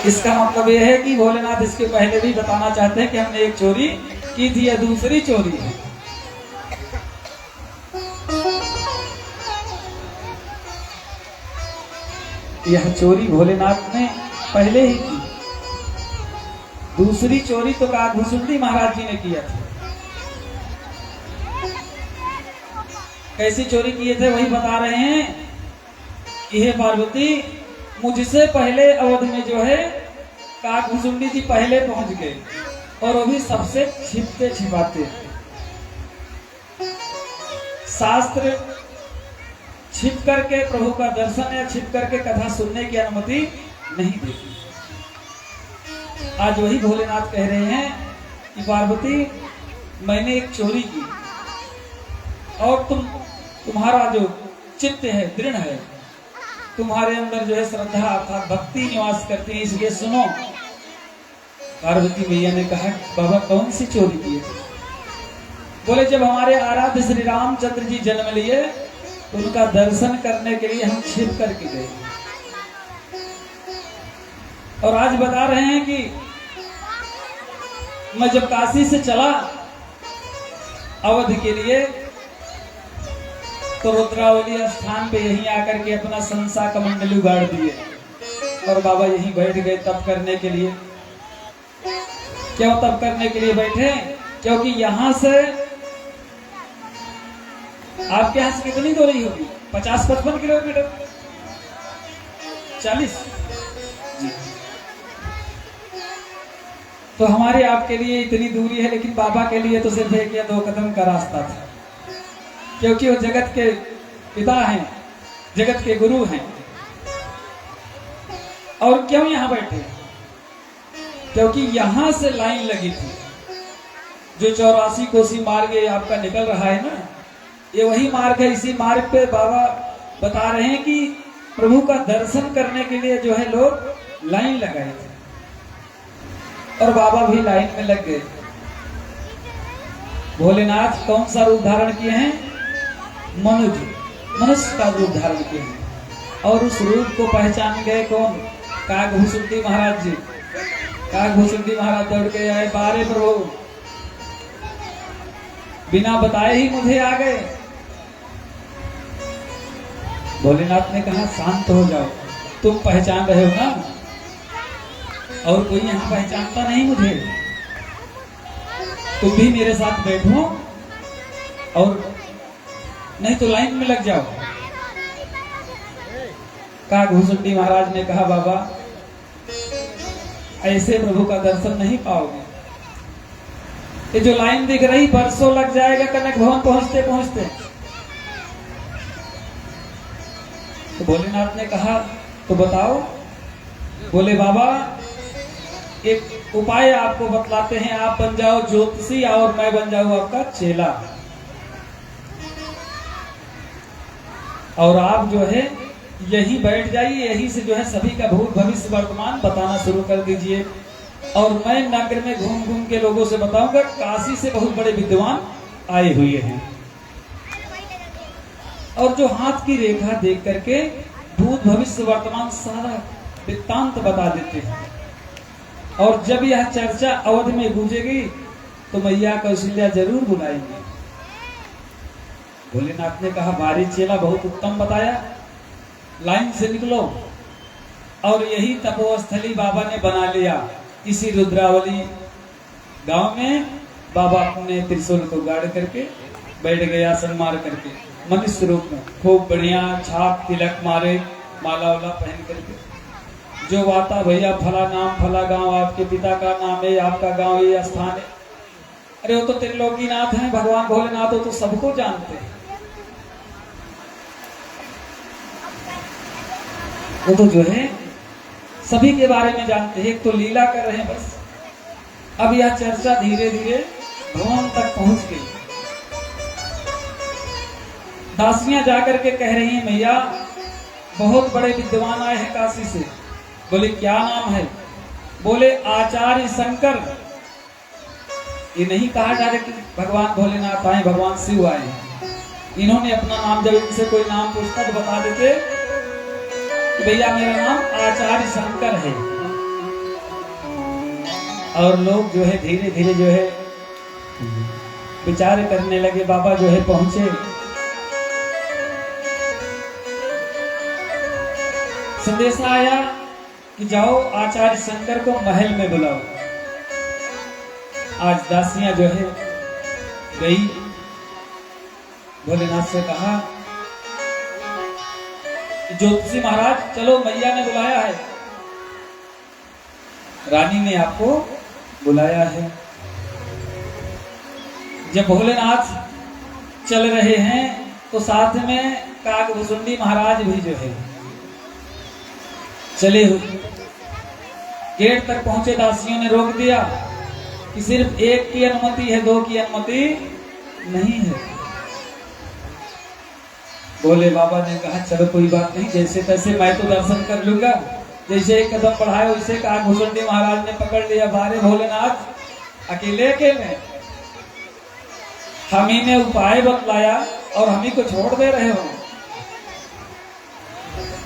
इसका मतलब यह है कि भोलेनाथ इसके पहले भी बताना चाहते हैं कि हमने एक चोरी की थी, यह दूसरी चोरी है। यह चोरी भोलेनाथ ने पहले ही की। दूसरी चोरी तो काकभूसुंडी महाराज जी ने किया था। कैसी चोरी किए थे वही बता रहे हैं कि हे पार्वती, मुझसे पहले अवध में जो है काकभूसुंडी जी पहले पहुंच गए, और वो भी सबसे छिपते छिपाते। शास्त्र छिप करके प्रभु का दर्शन या छिप करके कथा सुनने की अनुमति नहीं देती। आज वही भोलेनाथ कह रहे हैं कि पार्वती, मैंने एक चोरी की और तुम्हारा जो चित्त है दृढ़ है, तुम्हारे अंदर जो है श्रद्धा अर्थात भक्ति निवास करती है, इसलिए सुनो। पार्वती मैया ने कहा, बाबा कौन सी चोरी की? बोले, जब हमारे आराध्य श्री रामचंद्र जी जन्म लिए तो उनका दर्शन करने के लिए हम छिप करके गए, और आज बता रहे हैं कि मैं जब काशी से चला अवध के लिए तो रुद्रावली स्थान पे यहीं आकर के अपना संसा कमंडलू गाड़ दिए, और बाबा यहीं बैठ गए तप करने के लिए। क्यों तप करने के लिए बैठे? क्योंकि यहां से आपके यहां से कितनी दूरी होगी? 50-55 किलोमीटर, 40 जी। तो हमारे आपके लिए इतनी दूरी है, लेकिन बाबा के लिए तो सिर्फ 1 या 2 कदम का रास्ता था, क्योंकि वो जगत के पिता हैं, जगत के गुरु हैं। और क्यों यहां बैठे? क्योंकि यहां से लाइन लगी थी। जो 84 कोसी मार्ग आपका निकल रहा है ना, ये वही मार्ग है। इसी मार्ग पे बाबा बता रहे हैं कि प्रभु का दर्शन करने के लिए जो है लोग लाइन लगाए थे, और बाबा भी लाइन में लग गए। भोलेनाथ कौन सा रूप धारण किए हैं? मनुष्य का रूप धारण किए हैं, और उस रूप को पहचान गए कौन? काकभूसुंडी महाराज जी। काकभूसुंडी महाराज दौड़ के आए, बारे प्रभु, बिना बताए ही मुझे आ गए। भोलेनाथ ने कहा, शांत हो जाओ, तुम पहचान रहे हो ना, और कोई यहां पहचानता नहीं मुझे। तुम भी मेरे साथ बैठो, और नहीं तो लाइन में लग जाओ। काकभूसुंडी महाराज ने कहा, बाबा ऐसे प्रभु का दर्शन नहीं पाओगे। ये जो लाइन दिख रही, बरसों लग जाएगा कनक भवन पहुंचते पहुंचते। तो भोलेनाथ ने कहा, तो बताओ। बोले, बाबा एक उपाय आपको बतलाते हैं, आप बन जाओ ज्योतिषी और मैं बन जाऊं आपका चेला, और आप जो है यहीं बैठ जाइए, यहीं से जो है सभी का भूत भविष्य वर्तमान बताना शुरू कर दीजिए, और मैं नगर में घूम घूम के लोगों से बताऊंगा काशी से बहुत बड़े विद्वान आए हुए हैं, और जो हाथ की रेखा देख करके भूत भविष्य वर्तमान सारा वृत्तांत बता देते हैं। और जब यह चर्चा अवध में गूंजेगी तो मैया कौशल्या जरूर बुलाएंगे। भोलेनाथ ने कहा, बारी चेला, बहुत उत्तम बताया, लाइन से निकलो। और यही तपोस्थली बाबा ने बना लिया। इसी रुद्रावली गांव में बाबा ने त्रिशूल को गाड़ करके बैठ गया, आसन मार करके, मनुष्य रूप में, खूब बढ़िया छाप तिलक मारे, माला वाला पहन करके। जो वाता, भैया फला नाम फला गांव, आपके पिता का नाम है, आपका गांव ये स्थान है। अरे वो तो त्रिलोकीनाथ हैं, भगवान भोलेनाथ, हो तो सबको जानते हैं। वो तो जो है सभी के बारे में जानते हैं। एक तो लीला कर रहे हैं बस। अब यह चर्चा धीरे धीरे भवन तक पहुंच गई। दासियां जाकर के कह रही हैं, मैया बहुत बड़े विद्वान आए हैं काशी से। बोले, क्या नाम है? बोले, आचार्य शंकर। ये नहीं कहा डायरेक्ट भगवान भोलेनाथ आए, भगवान शिव आए। इन्होंने अपना नाम, जब इनसे कोई नाम पूछता तो बता देते कि भैया मेरा नाम आचार्य शंकर है। और लोग जो है धीरे धीरे जो है विचार करने लगे। बाबा जो है पहुंचे, संदेशा आया कि जाओ आचार्य शंकर को महल में बुलाओ। आज दासियां जो है गई, भोलेनाथ से कहा कि ज्योतिषी महाराज चलो, मैया ने बुलाया है, रानी ने आपको बुलाया है। जब भोलेनाथ चल रहे हैं तो साथ में काकभुसुंडी महाराज भी जो है चले हुए। गेट तक पहुंचे, दासियों ने रोक दिया कि सिर्फ एक की अनुमति है, दो की अनुमति नहीं है। बोले बाबा ने कहा चलो कोई बात नहीं, जैसे तैसे मैं तो दर्शन कर लूंगा। जैसे एक कदम बढ़ाए वैसे काकभुसुंडी महाराज ने पकड़ लिया। बारे भोलेनाथ अकेले अकेले हम ही ने उपाय बतलाया और हम ही को छोड़ दे रहे हो।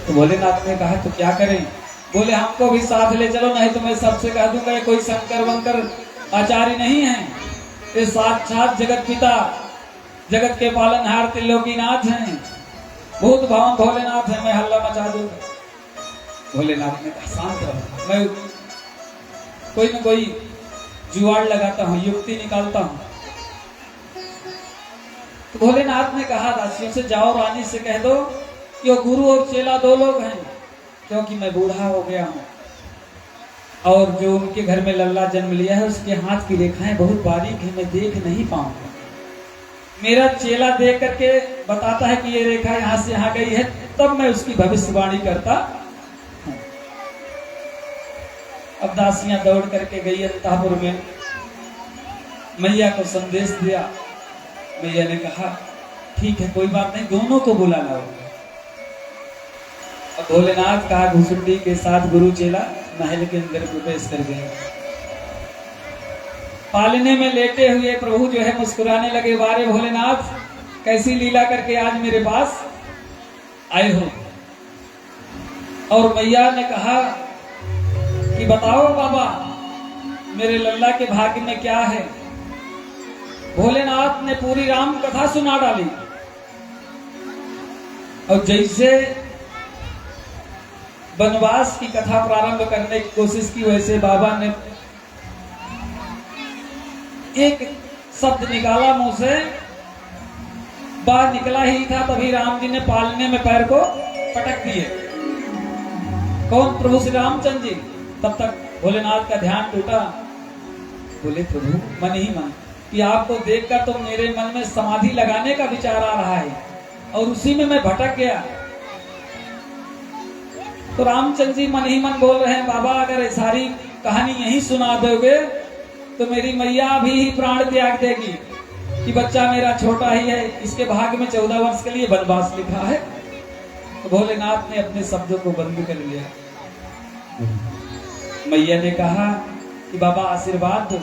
तो भोलेनाथ ने कहा तो क्या करें? बोले हमको भी साथ ले चलो, नहीं तो मैं सबसे कह दूंगा ये कोई शंकर वंकर आचार्य नहीं है, ये साक्षात जगत पिता जगत के पालनहार त्रिलोकीनाथ हैं, भूत भावन भोलेनाथ है, मैं हल्ला मचा दूंगा। भोलेनाथ ने कहा शांत रहो, मैं कोई न कोई जुगाड़ लगाता हूँ, युक्ति निकालता हूँ। तो भोलेनाथ ने कहा दासियों से जाओ रानी से कह दो कि वो गुरु और चेला दो लोग हैं, क्योंकि मैं बूढ़ा हो गया हूँ और जो उनके घर में लल्ला जन्म लिया है उसके हाथ की रेखाएं बहुत बारीक है, मैं देख नहीं पाऊंगा। मेरा चेला देख करके बताता है कि ये रेखा यहाँ से यहाँ गई है, तब मैं उसकी भविष्यवाणी करता हूँ। अब दासियां दौड़ करके गई अंतापुर में, मैया को संदेश दिया। मैया ने कहा ठीक है कोई बात नहीं, दोनों को बुला लाओ। अब भोलेनाथ काकभुसुंडी के साथ गुरु चेला महल के अंदर प्रवेश कर गए। पालने में लेटे हुए प्रभु जो है मुस्कुराने लगे, वारे भोलेनाथ कैसी लीला करके आज मेरे पास आए हो। और मैया ने कहा कि बताओ बाबा मेरे लल्ला के भाग्य में क्या है। भोलेनाथ ने पूरी राम कथा सुना डाली और जैसे वनवास की कथा प्रारंभ करने की कोशिश की वैसे बाबा ने एक शब्द निकाला मुंह से, बाहर निकला ही था तभी राम जी ने पालने में पैर को पटक दिए। कौन? प्रभु श्री रामचंद्र जी। तब तक भोलेनाथ का ध्यान टूटा। बोले प्रभु मन ही मन कि आपको देखकर तो मेरे मन में समाधि लगाने का विचार आ रहा है और उसी में मैं भटक गया। तो रामचंद्र जी मन ही मन बोल रहे हैं बाबा अगर सारी कहानी यही सुना दोगे तो मेरी मैया भी ही प्राण त्याग देगी कि बच्चा मेरा छोटा ही है, इसके भाग्य में 14 वर्ष के लिए वनवास लिखा है। तो भोलेनाथ ने अपने शब्दों को बंद कर लिया। मैया ने कहा कि बाबा आशीर्वाद दो।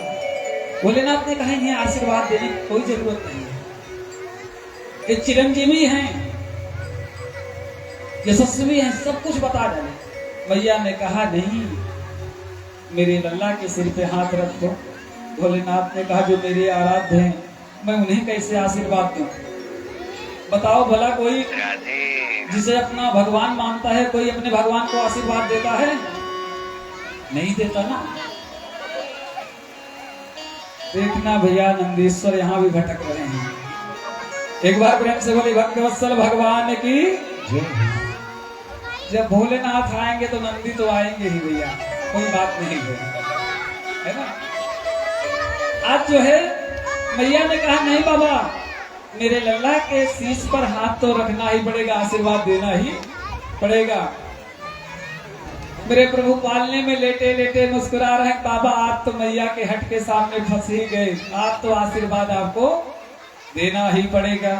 भोलेनाथ ने कहा इन्हें आशीर्वाद देने की कोई जरूरत नहीं है, ये चिरंजीवी हैं, यशस्वी हैं, सब कुछ बता डाले। मैया ने कहा नहीं, मेरे लल्ला के सिर पे हाथ रख दो। भोलेनाथ ने कहा जो मेरे आराध्य हैं मैं उन्हें कैसे आशीर्वाद दूं? बताओ भला कोई जिसे अपना भगवान मानता है कोई अपने भगवान को आशीर्वाद देता है? नहीं देता ना। देखना भैया नंदीश्वर यहाँ भी भटक रहे हैं। एक बार प्रेम से बोले भक्तवत्सल भगवान की। जब भोलेनाथ आएंगे तो नंदी तो आएंगे ही भैया, कोई बात नहीं है ना। आज जो है मैया ने कहा नहीं बाबा मेरे लल्ला के शीश पर हाथ तो रखना ही पड़ेगा, आशीर्वाद देना ही पड़ेगा। मेरे प्रभु पालने में लेटे लेटे मुस्कुरा रहे हैं, बाबा आप तो मैया के हट के सामने फंस ही गए, आप तो आशीर्वाद आपको देना ही पड़ेगा।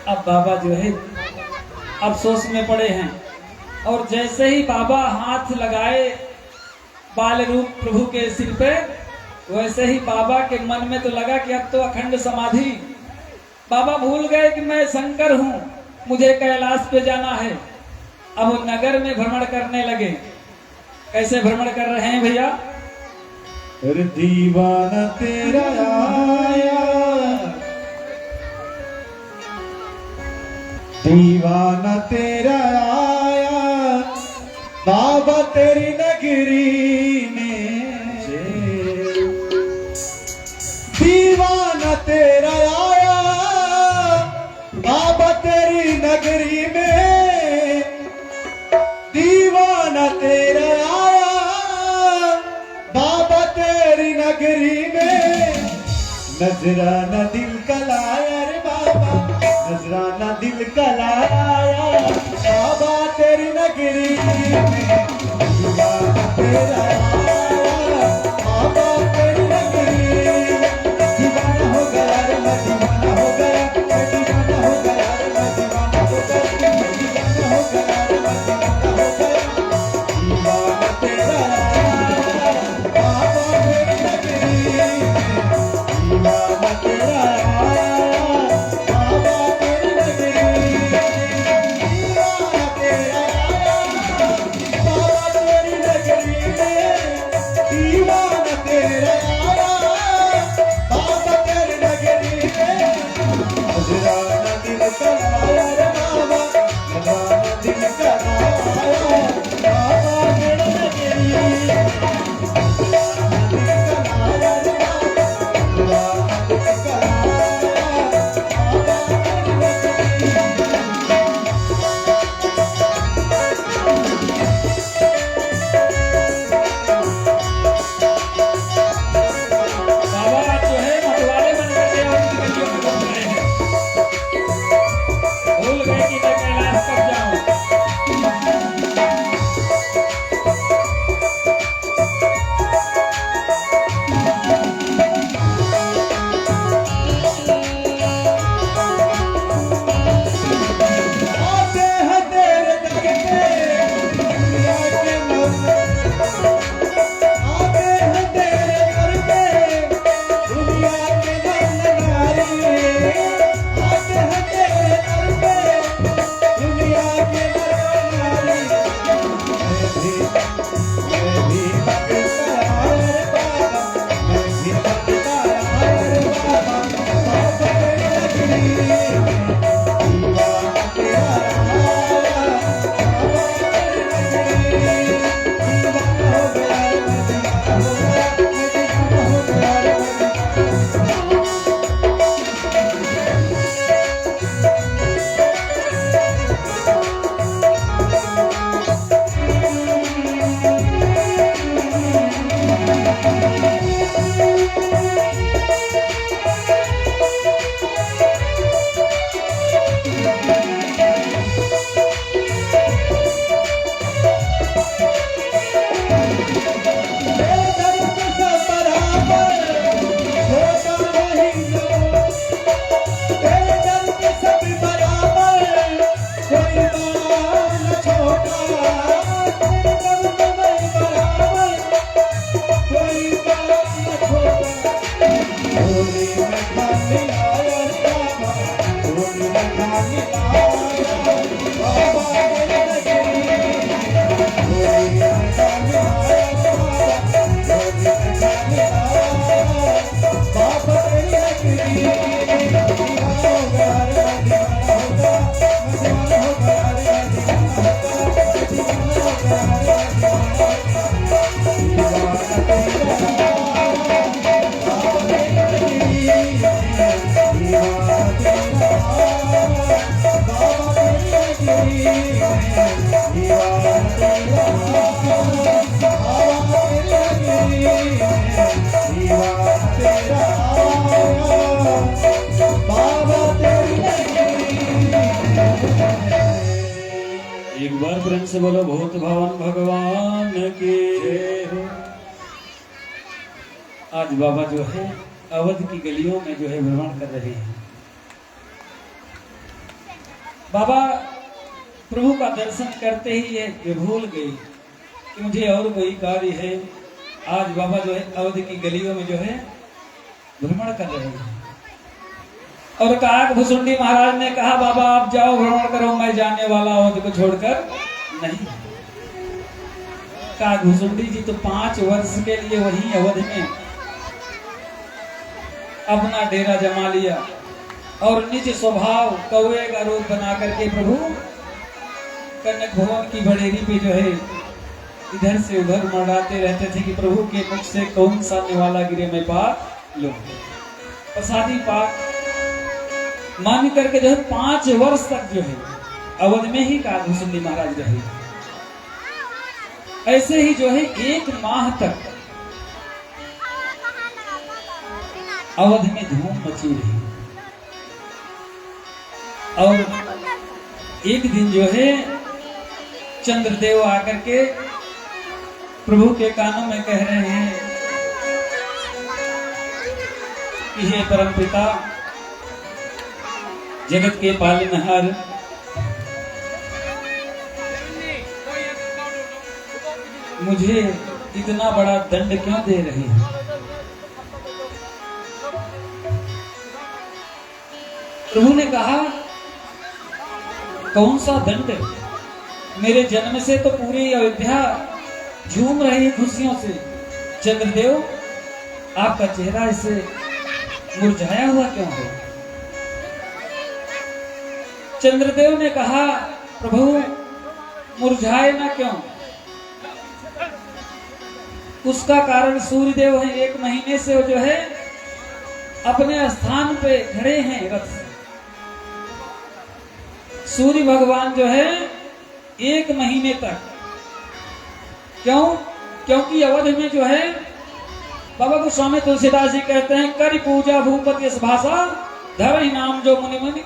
अब बाबा जो है अफसोस में पड़े हैं और जैसे ही बाबा हाथ लगाए बाल रूप प्रभु के सिर पे, वैसे ही बाबा के मन में तो लगा कि अब तो अखंड समाधि। बाबा भूल गए कि मैं शंकर हूं, मुझे कैलाश पे जाना है। अब वो नगर में भ्रमण करने लगे। कैसे भ्रमण कर रहे हैं भैया? अरे दीवाना तेरा आया, दीवाना तेरा आया बाबा तेरी नगरी में, दीवाना तेरा आया बाबा तेरी नगरी में, दीवाना तेरा आया बाबा तेरी नगरी में, नजराना दिल का लाया रे बाबा, नजराना दिल का लाया बाबा तेरी नगरी में, दीवाना तेरा आया बाबा तेरी नगरी में, दीवाना हो गया रे मैं दीवाना हो गया, मैं दीवाना हो गया रे मैं दीवाना हो गया, दीवाना हो गया रे मैं दीवाना हो गया, दीवाना तेरा आया बाबा तेरी नगरी में, दीवाना तेरा आया बाबा तेरी नगरी में, दीवाना तेरा आया बाबा तेरी नगरी में, दीवाना तेरा आया बाबा तेरी नगरी में, नजराना दिल का लाया रे बाबा, नजराना दिल का लाया बाबा तेरी नगरी में, नजराना दिल का लाया रे बाबा, नजराना दिल का लाया बाबा तेरी नगरी में। बाबा आज जो है मतवाले बन करके और उनकी गलियों में घूम रहे हैं, भूल गए कि मैं कैलाश कब जाऊं। आते हैं तेरे दर पे दुनिया के नौकर, आते हैं तेरे दर पे दुनिया के नौकरारी, आते हैं तेरे दर पे दुनिया के नौकरारी, मैं भी भगता रे बाबा, मैं भी भगता रे बाबा, बाबा तेरी नगरी में, दीवाना तेरा आया बाबा तेरी नगरी में, दीवाना हो गया रे मैं दीवाना हो गया, मैं दीवाना हो गया रे मैं दीवाना। तेरे दर पे सब बराबर छोटा नहीं जो, तेरे दर पे सब बराबर कोई बड़ा न छोटा, तेरे दर पे मैं बराबर कोई बड़ा न छोटा, झोली में खाने आया रे बाबा, झोली में खाने आया बाबा तेरी नगरी में, झोली में खाने आया बाबा, झोली में खाने आया बाबा तेरी नगरी में, दीवाना हो गया रे मैं दीवाना हो गया, मैं दीवाना हो गया रे मैं दीवाना हो गया, मैं दीवाना हो गया रे मैं दीवाना हो गया, दीवाना तेरा आया बाबा तेरी नगरी में, दीवाना तेरा आया बाबा तेरी नगरी में, दीवाना तेरा आया बाबा तेरी नगरी में, दीवाना तेरा आया बाबा तेरी नगरी में। एक बार प्रेम से बोलो भूत भवन भगवान की जय हो। आज बाबा जो है अवध की गलियों में जो है भ्रमण कर रहे हैं। बाबा प्रभु का दर्शन करते ही ये भूल गई कि मुझे और कोई कार्य है। आज बाबा जो है अवध की गलियों में जो है भ्रमण कर रहे हैं और काक भुसुंडी महाराज ने कहा बाबा आप जाओ भ्रमण करो, मैं जाने वाला अवध को छोड़कर नहीं। काघुसुंडी जी तो 5 वर्ष के लिए वहीं अवध में अपना डेरा जमा लिया और निज स्वभाव कौवे का रूप बना करके प्रभु कनक भवन की बड़ेरी पे जो है इधर से उधर मड़ाते रहते थे कि प्रभु के मुख से कौन सा निवाला गिरे मैं पाक लो। प्रसादी पाक मान करके जो है 5 वर्ष तक जो है अवध में ही काघुसुंडी महाराज रहे। ऐसे ही जो है 1 माह तक अवध में धूम मची रही। और एक दिन जो है चंद्रदेव आकर के प्रभु के कानों में कह रहे हैं कि हे परमपिता जगत के पालनहार, मुझे इतना बड़ा दंड क्यों दे रहे हैं? प्रभु ने कहा कौन सा दंड? मेरे जन्म से तो पूरी अयोध्या झूम रही खुशियों से। चंद्रदेव आपका चेहरा ऐसे मुरझाया हुआ क्यों है? चंद्रदेव ने कहा प्रभु मुरझाए ना क्यों? उसका कारण सूर्यदेव है। 1 महीने से जो है अपने स्थान पे खड़े हैं रथ। सूर्य भगवान जो है 1 महीने तक, क्यों? क्योंकि अवध में जो है बाबा गोस्वामी तुलसीदास जी कहते हैं करि पूजा भूपति इस भाषा धर नाम जो मुनि मुनि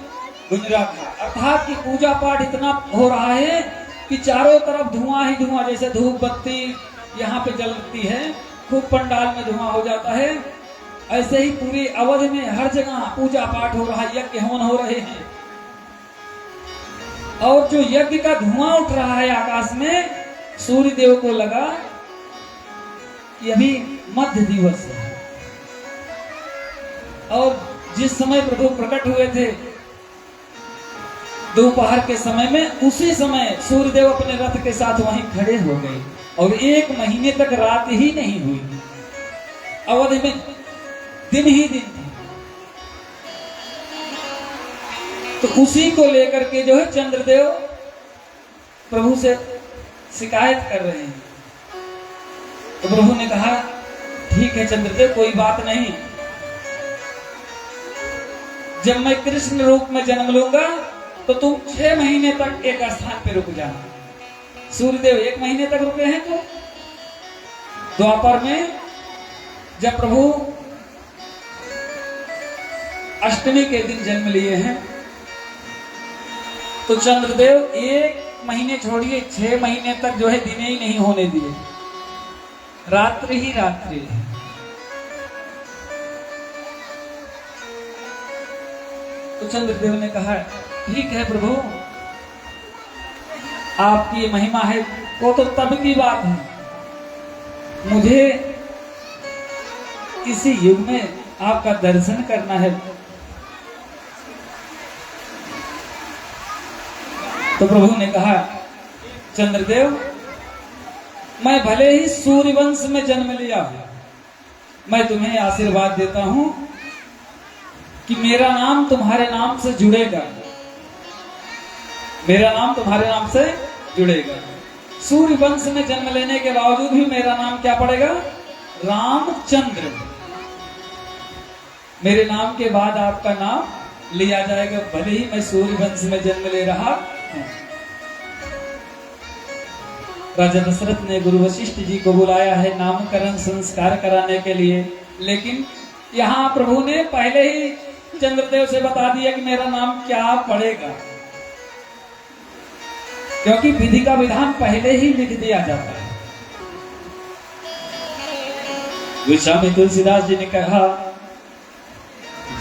गुंजरा था। अर्थात की पूजा पाठ इतना हो रहा है कि चारों तरफ धुआं ही धुआं, जैसे धूप बत्ती यहाँ पे जलती है, खूब पंडाल में धुआं हो जाता है, ऐसे ही पूरी अवध में हर जगह पूजा पाठ हो रहा है, यज्ञ हवन हो रहे हैं। और जो यज्ञ का धुआं उठ रहा है आकाश में, सूर्य देव को लगा कि अभी मध्य दिवस है। और जिस समय प्रभु प्रकट हुए थे दोपहर के समय में, उसी समय सूर्यदेव अपने रथ के साथ वहीं खड़े हो गए और 1 महीने तक रात ही नहीं हुई। अवध में दिन ही दिन थी। तो उसी को लेकर के जो है चंद्रदेव प्रभु से शिकायत कर रहे हैं। तो प्रभु ने कहा ठीक है चंद्रदेव, कोई बात नहीं, जब मैं कृष्ण रूप में जन्म लूंगा तो तुम 6 महीने तक एक स्थान पे रुक जाना। सूर्यदेव 1 महीने तक रुके हैं। तो द्वापर में जब प्रभु अष्टमी के दिन जन्म लिए हैं तो चंद्रदेव 1 महीने छोड़िए 6 महीने तक जो है दिन ही नहीं होने दिए, रात्रि ही रात्रि। तो चंद्रदेव ने कहा ठीक है प्रभु, आपकी ये महिमा है वो तो तब की बात है, मुझे इसी युग में आपका दर्शन करना है। तो प्रभु ने कहा चंद्रदेव, मैं भले ही सूर्यवंश में जन्म लिया हूं, मैं तुम्हें आशीर्वाद देता हूं कि मेरा नाम तुम्हारे नाम से जुड़ेगा, मेरा नाम तुम्हारे नाम से जुड़ेगा। सूर्यवंश में जन्म लेने के बावजूद भी मेरा नाम क्या पड़ेगा? रामचंद्र। मेरे नाम के बाद आपका नाम लिया जाएगा, भले ही मैं सूर्यवंश में जन्म ले रहा हूं। राजा दशरथ ने गुरु वशिष्ठ जी को बुलाया है नामकरण संस्कार कराने के लिए, लेकिन यहाँ प्रभु ने पहले ही चंद्रदेव से बता दिया कि मेरा नाम क्या पड़ेगा, क्योंकि विधि का विधान पहले ही लिख दिया जाता है। गोस्वामी तुलसीदास जी ने कहा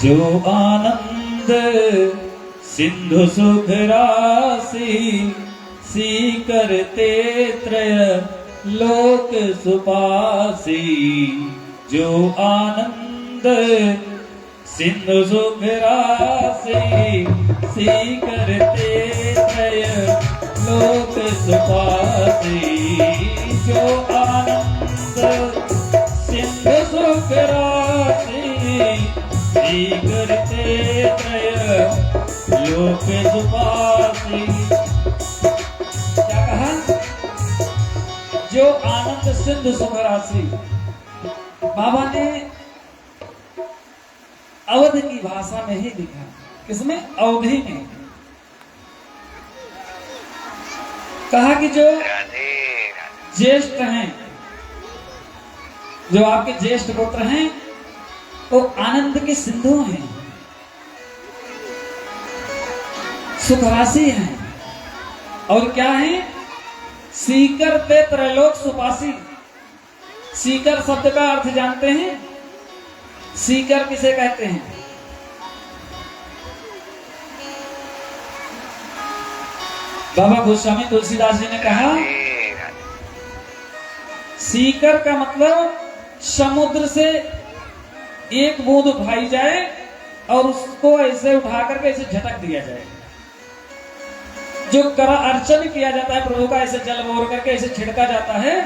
जो आनंद सिंधु सुख राशि सी करते त्रय लोक सुपासी, जो आनंद सिंधु सुख राशि सी करते त्रय लोक सुपासी जो आनंद सिंधु सुख राशि करते त्रय लोक सुपासी। क्या कहा? जो आनंद सिंधु सुख राशि। बाबा ने अवध की भाषा में ही लिखा। किसमें? अवधी में। कहा कि जो ज्येष्ठ हैं, जो आपके ज्येष्ठ पुत्र हैं, वो आनंद के सिंधु हैं, सुख राशि हैं। और क्या है? सीकर ते त्रैलोक सुपासी। सीकर शब्द का अर्थ जानते हैं? सीकर किसे कहते हैं? बाबा गोस्वामी तुलसीदास जी ने कहा सीकर का मतलब समुद्र से एक बूंद उठाई जाए और उसको ऐसे उठा करके ऐसे झटक दिया जाए। जो कर अर्चन किया जाता है प्रभु का, ऐसे जल बोर करके ऐसे छिड़का जाता है,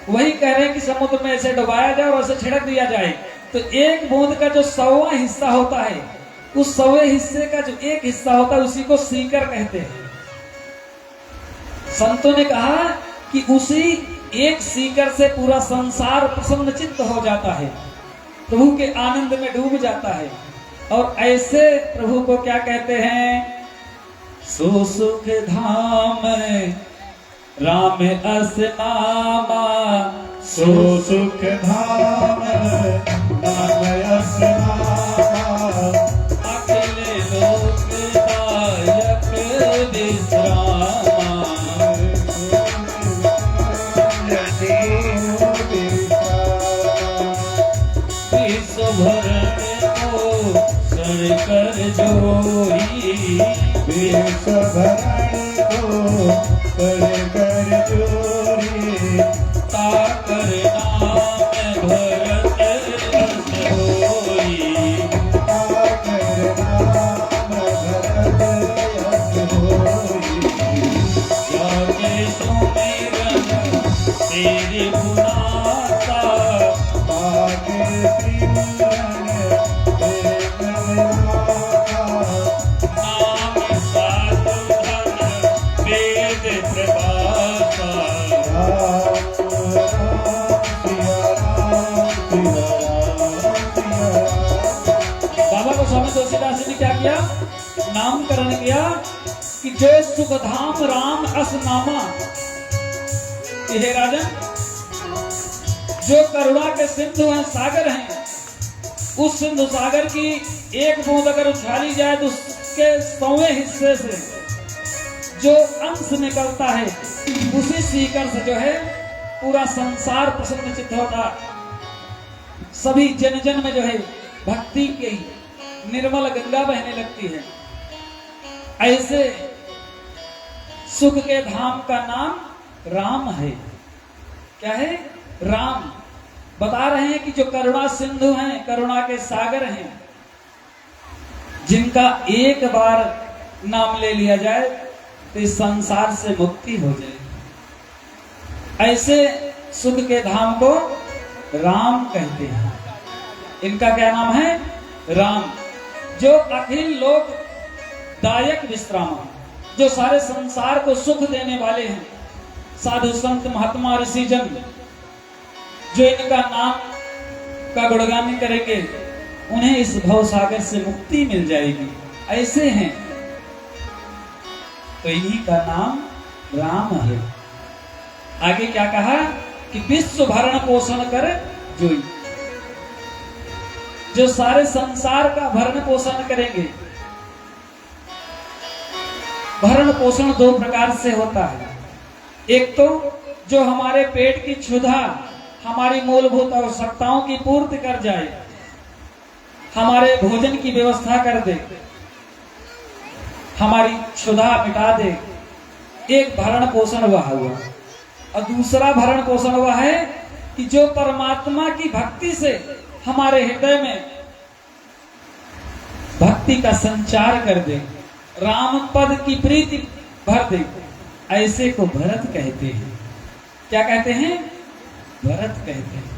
वही कह रहे हैं कि समुद्र में ऐसे डुबाया जाए और ऐसे छिड़क दिया जाए। तो एक बूंद का जो 100वां हिस्सा होता है, उस 100वें हिस्से का जो एक हिस्सा होता है, उसी को सीकर कहते हैं। संतों ने कहा कि उसी एक सीकर से पूरा संसार प्रसन्नचित्त हो जाता है, प्रभु के आनंद में डूब जाता है। और ऐसे प्रभु को क्या कहते हैं? सो सुख धाम राम अस नामा, सो सुख धाम राम अस नामा, अखिल लोकदायक विश्रामा। विश्व भरण को सर कर जोई, विश्व भरण को कर जोरी, ताकर नाम भरत रस होई, ताकर नाम भरत यश होई। जाके सुमिरन तेरे गुणाता, ताके सिमरन तेरे गुणाता, नाम साधुधन वेद प्रकाशा। राम राम सिया राम सिया राम सिया राम। बाबा को स्वामी तुलसीदास जी ने क्या किया? नामकरण किया कि जो सुखधाम राम अस नामा। हे राजन, जो करुणा के सिंधु हैं, सागर हैं, उस सिंधु सागर की एक बूंद अगर उछाली जाए तो उसके 100वें हिस्से से जो अंश निकलता है, उसी सीकर से जो है पूरा संसार प्रसन्नचित्त होता। सभी जन जन में जो है भक्ति की निर्मल गंगा बहने लगती है। ऐसे सुख के धाम का नाम राम है। क्या है? राम। बता रहे हैं कि जो करुणा सिंधु हैं, करुणा के सागर हैं, जिनका एक बार नाम ले लिया जाए तो इस संसार से मुक्ति हो जाए। ऐसे सुख के धाम को राम कहते हैं। इनका क्या नाम है? राम। जो अखिल लोक दायक विश्राम, जो सारे संसार को सुख देने वाले हैं। साधु संत महात्मा ऋषि जन जो इनका नाम का गुणगान करेंगे, उन्हें इस भव सागर से मुक्ति मिल जाएगी। ऐसे हैं, तो इन्हीं का नाम राम है। आगे क्या कहा कि विश्व भरण पोषण कर जोई, जो सारे संसार का भरण पोषण करेंगे। भरण पोषण दो प्रकार से होता है। एक तो जो हमारे पेट की क्षुधा, हमारी मूलभूत आवश्यकताओं की पूर्ति कर जाए, हमारे भोजन की व्यवस्था कर दे, हमारी क्षुधा मिटा दे, एक भरण पोषण वह हुआ। और दूसरा भरण पोषण वह है कि जो परमात्मा की भक्ति से हमारे हृदय में भक्ति का संचार कर दे, राम पद की प्रीति भर दे। ऐसे को भरत कहते हैं। क्या कहते हैं? भरत कहते हैं।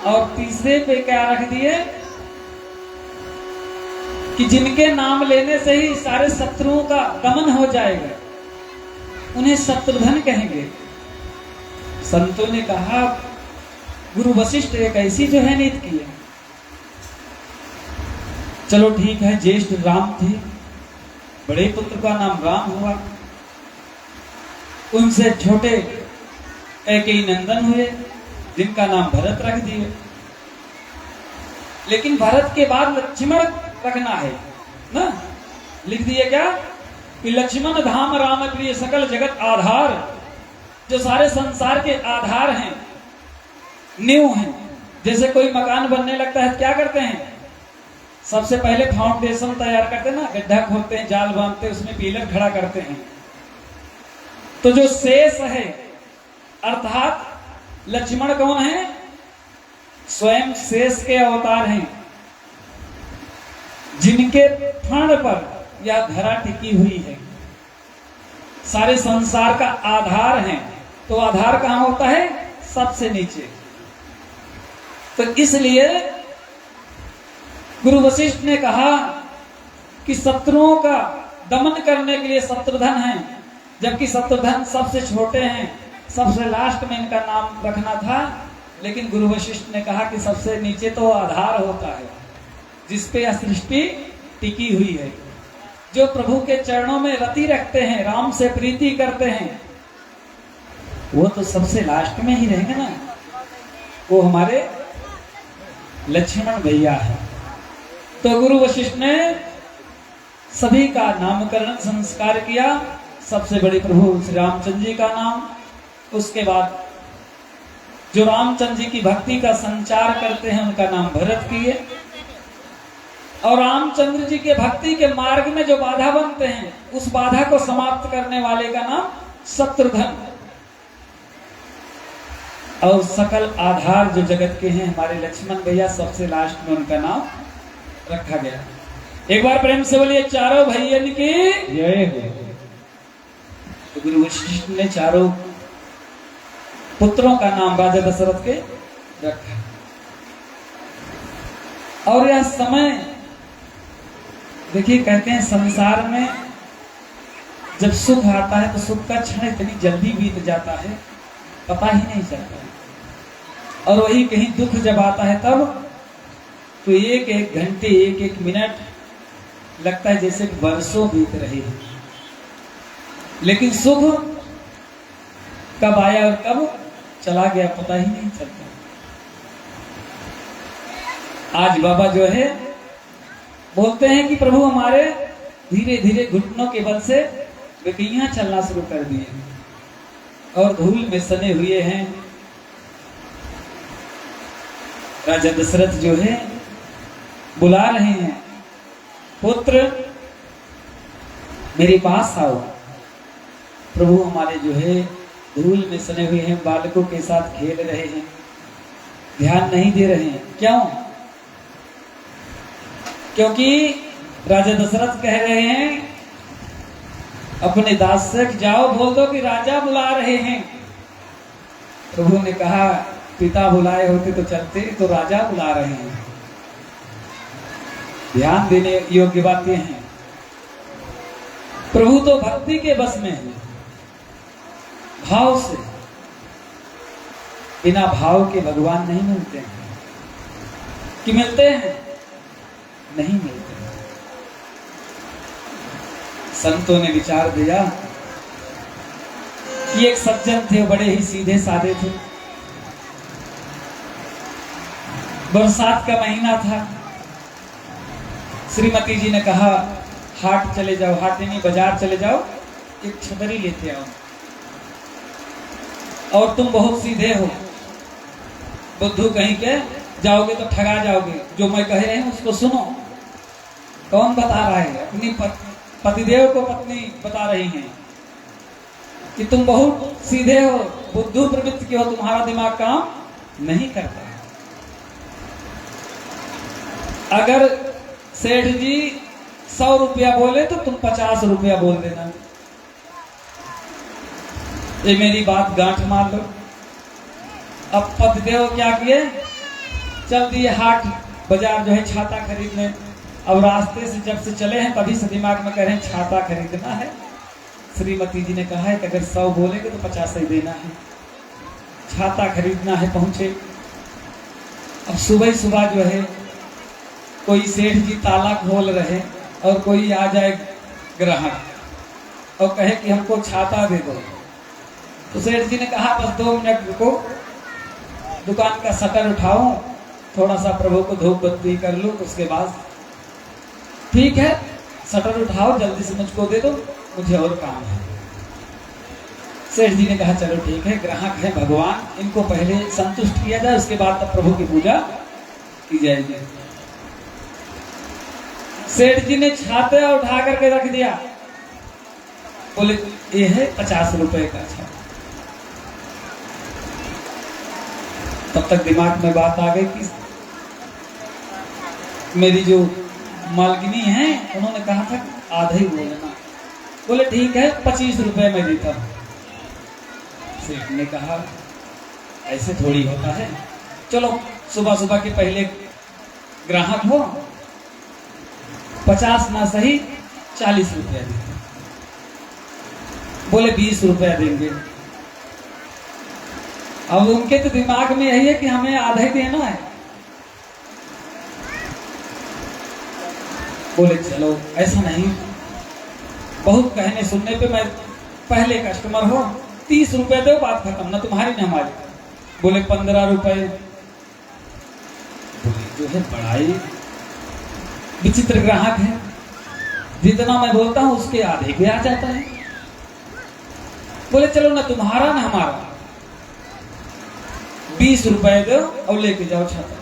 और तीसरे पे क्या रख दिए कि जिनके नाम लेने से ही सारे शत्रुओं का दमन हो जाएगा, उन्हें शत्रुघ्न कहेंगे। संतों ने कहा गुरु वशिष्ठ एक ऐसी जो है नीति की है। चलो ठीक है, ज्येष्ठ राम थे, बड़े पुत्र का नाम राम हुआ, उनसे छोटे कैकेयी नंदन हुए जिनका नाम भरत रख दिए। लेकिन भरत के बाद लक्ष्मण रखना है ना, लिख दिए क्या कि लक्ष्मण धाम राम प्रिय सकल जगत आधार, जो सारे संसार के आधार हैं, नींव हैं। जैसे कोई मकान बनने लगता है क्या करते हैं? सबसे पहले फाउंडेशन तैयार करते हैं ना, गड्ढा खोदते हैं, जाल बांधते हैं, उसमें पिलर खड़ा करते हैं। तो जो शेष है अर्थात लक्ष्मण कौन है? स्वयं शेष के अवतार हैं, जिनके फण पर यह धरा टिकी हुई है, सारे संसार का आधार है। तो आधार कहां होता है? सबसे नीचे। तो इसलिए गुरु वशिष्ठ ने कहा कि शत्रुओं का दमन करने के लिए शत्रुघ्न है, जबकि शत्रुघ्न सबसे छोटे हैं, सबसे लास्ट में इनका नाम रखना था। लेकिन गुरु वशिष्ठ ने कहा कि सबसे नीचे तो आधार होता है, जिसपे यह सृष्टि टिकी हुई है। जो प्रभु के चरणों में रति रखते हैं, राम से प्रीति करते हैं, वो तो सबसे लास्ट में ही रहेंगे ना। वो हमारे लक्ष्मण भैया है। तो गुरु वशिष्ठ ने सभी का नामकरण संस्कार किया। सबसे बड़े प्रभु श्री रामचंद्र जी का नाम, उसके बाद जो रामचंद्र जी की भक्ति का संचार करते हैं उनका नाम भरत किए, और रामचंद्र जी के भक्ति के मार्ग में जो बाधा बनते हैं उस बाधा को समाप्त करने वाले का नाम शत्रुघ्न। और सकल आधार जो जगत के हैं हमारे लक्ष्मण भैया, सबसे लास्ट में उनका नाम रखा गया। एक बार प्रेम से बोलिए चारों भैयन की जय हो। तो गुरु वशिष्ठ ने चारों पुत्रों का नाम राजा दशरथ के रखा। और यह समय देखिए, कहते हैं संसार में जब सुख आता है तो सुख का क्षण इतनी जल्दी बीत जाता है, पता ही नहीं चलता। और वही कहीं दुख जब आता है तब तो एक एक घंटे, एक एक मिनट लगता है जैसे वर्षों बीत रहे हैं। लेकिन सुख कब आया और कब चला गया पता ही नहीं चलता। आज बाबा जो है बोलते हैं कि प्रभु हमारे धीरे धीरे घुटनों के बल से बेटियां चलना शुरू कर दिए और धूल में सने हुए हैं। राजा दशरथ जो है बुला रहे हैं, पुत्र मेरे पास आओ। प्रभु हमारे जो है धूल में सने हुए हैं, बालकों के साथ खेल रहे हैं, ध्यान नहीं दे रहे हैं। क्यों? क्योंकि राजा दशरथ कह रहे हैं अपने दास से जाओ बोल दो कि राजा बुला रहे हैं। प्रभु ने कहा पिता बुलाए होते तो चलते, तो राजा बुला रहे हैं। ध्यान देने योग्य बातें हैं। प्रभु तो भक्ति के बस में है, भाव से। बिना भाव के भगवान नहीं मिलते हैं। कि मिलते हैं? नहीं मिलते। संतों ने विचार दिया कि एक सज्जन थे, बड़े ही सीधे साधे थे। बरसात का महीना था। श्रीमती जी ने कहा हाट चले जाओ, हाट नहीं बाजार चले जाओ, एक छतरी लेते आओ। और तुम बहुत सीधे हो, बुद्धू कहीं के, जाओगे तो ठगा जाओगे। जो मैं कह रहे हैं उसको सुनो। कौन बता रहा है? अपनी पतिदेव को पत्नी बता रही हैं कि तुम बहुत सीधे हो, बुद्धू प्रवृत्ति के हो, तुम्हारा दिमाग काम नहीं करता। अगर सेठ जी 100 रुपया बोले तो तुम 50 रुपया बोल देना। ये मेरी बात गांठ मार लो। अब पतिदेव क्या किए, चल दिए हाट बाजार जो है छाता खरीदने। अब रास्ते से जब से चले हैं तभी से दिमाग में कह रहे हैं छाता खरीदना है। श्रीमती जी ने कहा है कि अगर 100 बोलेंगे तो 50 ही देना है, छाता खरीदना है। पहुंचे। अब सुबह सुबह जो है कोई सेठ जी ताला खोल रहे और कोई आ जाए ग्राहक और कहे कि हमको छाता दे दो। तो सेठ जी ने कहा बस 2 मिनट रुको, दुकान का शटर उठाऊं, थोड़ा सा प्रभु को धूप बत्ती कर लूं, उसके बाद ठीक है शटर उठाओ, जल्दी से मुझको दे दो, मुझे और काम है। सेठ जी ने कहा चलो ठीक है, ग्राहक है भगवान, इनको पहले संतुष्ट किया जाए, उसके बाद तब प्रभु की पूजा की जाएगी। सेठ जी ने छाते उठा करके रख दिया, बोले ये है 50 रुपए का छाता। तब तक दिमाग में बात आ गई कि मेरी जो मालकिनी है उन्होंने कहा था आधा ही बोलना। बोले ठीक है 25 रुपए में देता हूं। सेठ ने कहा ऐसे थोड़ी होता है, चलो सुबह सुबह के पहले ग्राहक हो, 50 ना सही 40 रुपया देते। बोले 20 रुपया देंगे। अब उनके तो दिमाग में यही है कि हमें आधा ही देना है। बोले चलो ऐसा नहीं, बहुत कहने सुनने पे मैं पहले कस्टमर हो, 30 रुपए दो, बात खत्म, ना तुम्हारी ना हमारी। बोले 15 रुपए। बोले जो है बड़ाई विचित्र ग्राहक है, जितना मैं बोलता हूं उसके आधे पे आ जाता है। बोले चलो ना तुम्हारा ना हमारा, 20 रुपए दो और लेके जाओ छाता।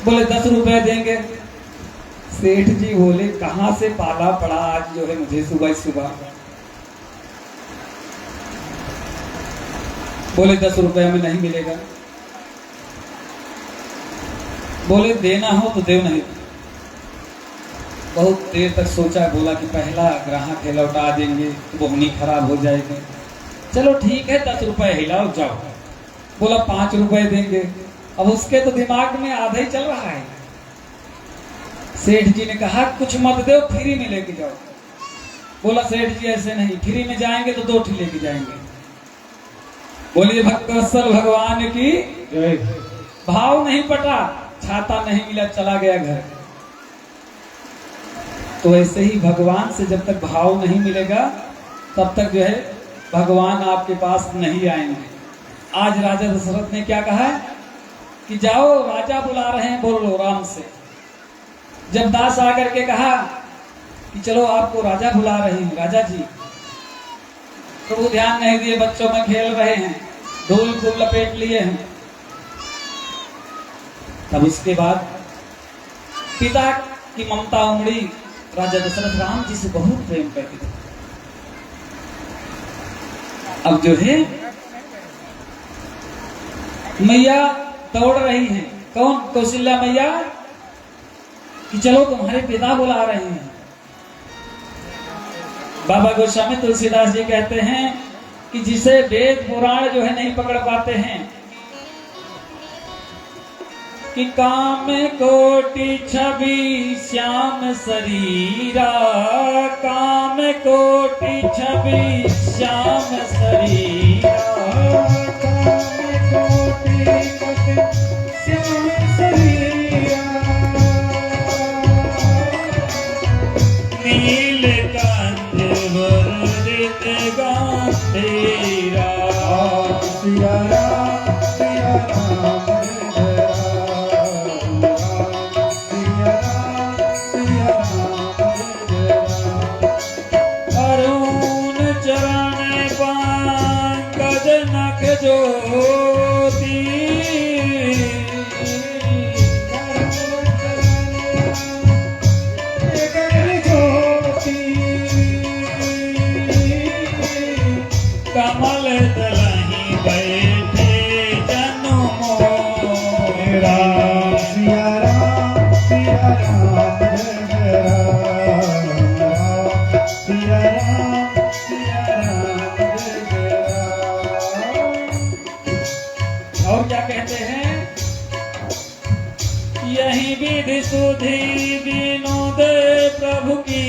बोले 10 रुपए देंगे। सेठ जी बोले कहां से पाला पड़ा आज जो है मुझे सुबह सुबह। बोले 10 रुपए में नहीं मिलेगा। बोले देना हो तो देव, नहीं। बहुत देर तक सोचा, बोला कि पहला ग्राहक है लौटा देंगे तो बोहनी खराब हो जाएगी। चलो ठीक है 10 रुपए हिलाओ जाओ। बोला 5 रुपए देंगे। अब उसके तो दिमाग में आधा ही चल रहा है। सेठ जी ने कहा कुछ मत दो, फ्री में लेके जाओ। बोला सेठ जी ऐसे नहीं, फ्री में जाएंगे तो 2 ठी लेके जाएंगे। बोलिए भक्तवत्सल भगवान की जय। भाव नहीं पटा, छाता नहीं मिला, चला गया घर। तो ऐसे ही भगवान से जब तक भाव नहीं मिलेगा तब तक जो है भगवान आपके पास नहीं आएंगे। आज राजा दशरथ ने क्या कहा कि जाओ राजा बुला रहे हैं, बोलो राम से। जब दास आकर के कहा कि चलो आपको राजा बुला रहे हैं, राजा जी, तो वो ध्यान नहीं दिए, बच्चों में खेल रहे हैं, धूल फूल लपेट लिए हैं। तब उसके बाद पिता की ममता उमड़ी। राजा दशरथ राम जी से बहुत प्रेम करते थे। अब जो है मैया दौड़ रही हैं, कौन? कौशल्या मैया, कि चलो तुम्हारे पिता बुला रहे हैं। बाबा गोस्वामी तुलसीदास जी कहते हैं कि जिसे वेद पुराण जो है नहीं पकड़ पाते हैं, कि काम कोटि छवि श्याम शरीरा, काम कोटि छवि श्याम शरीरा, काम कोटि श्याम शरीरा, नीलकंठ वर्णित गांधीरा। सिया राम सिया राम ज्योति, कमल दलहि बैठे जन्मो। राम सिया राम जय राम। और क्या कहते हैं, यही विधि सुधि विनोद प्रभु की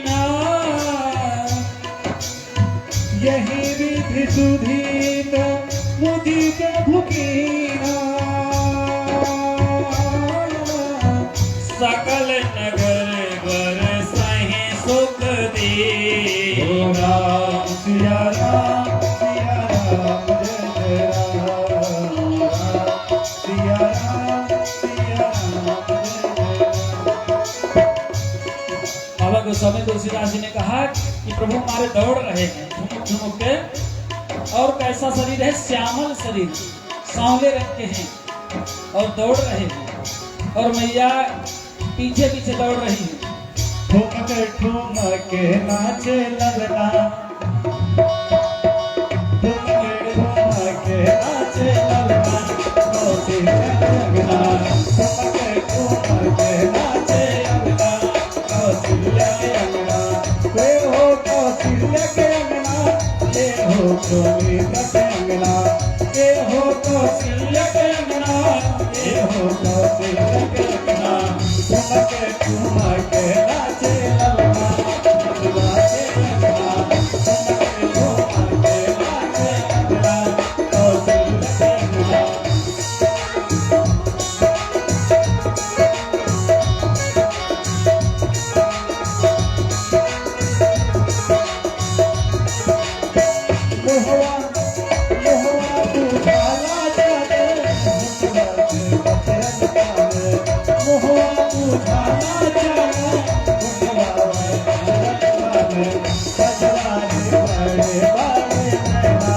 ना, यही विधि सुधि मुझी प्रभु की ना, सकल नगर बर सही सुख दीना। सिया राम जय जय राम, सिया राम जय जय। बाबा गोस्वामी तुलसीदास जी ने कहा कि प्रभु हमारे दौड़ रहे हैं झुमुक झुमुक के, और कैसा शरीर है, श्यामल शरीर, सांवले रंग के हैं और दौड़ रहे हैं, और मैया पीछे पीछे दौड़ रही है। ठुमक ठुमक नाचे ललना, ठुमक ठुमक नाचे ललना, कौशिक अंगना, ठुमक ठुमक नाचे अंगना, कौशिल्या के अंगना, वे हो कौशिल्या के अंगना, ये हो सुमित्रा के अंगना, ये हो कौशिल्या के अंगना, ये हो कौशिल्या के अंगना, ठुमक ठुमक नाचे ललना, नाचे ललना, ठुमक ठुमक नाचे ललना, कौशिल्या के अंगना। मोहवा मोहवा बुझाला जाने, मुखड़ा से बचन पावे, मोहवा बुझाला जाने, मुखड़ा से बचन पावे, सजराने बड़े बड़े नैना,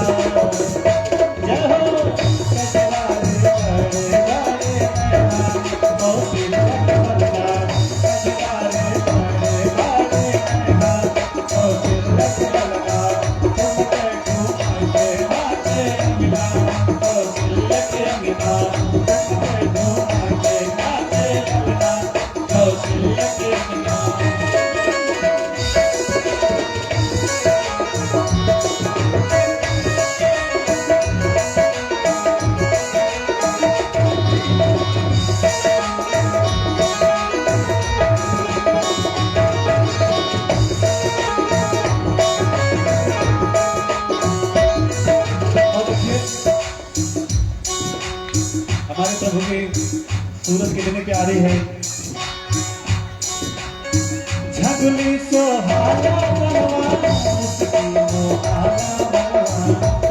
जय हो सजराने बड़े बड़े नैना, कौशिल्या के अंगना, सजराने बड़े बड़े नैना, कौशिल्या के अंगना, ठुमक ठुमक नाचे अंगना, कौशिल्या के अंगना, ठुमक ठुमक नाचे अंगना, कौशिल्या के अंगना। और देखिए हमारे प्रभु की सूरत कितनी प्यारी है। झगली सोहाना बनवा, मुस्की मोहाना बनवा,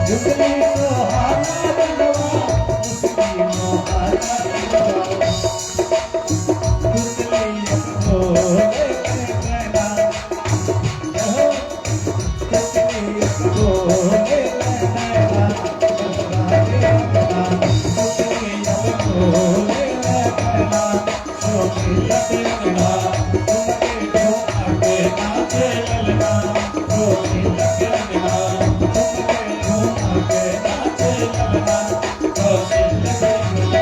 झगली सोहाना बनवा, मुस्की मोहाना बनवा, कुतली को लेके नैना, जहो कुतली को लेके नैना, बंधवा के अंगना, कुतली को लेके नैना, सोखिया के अंगना, ठुमक ठुमक नाचे ललना, सोखिया के अंगना, ठुमक ठुमक नाचे ललना, कौशिल्या के अंगना।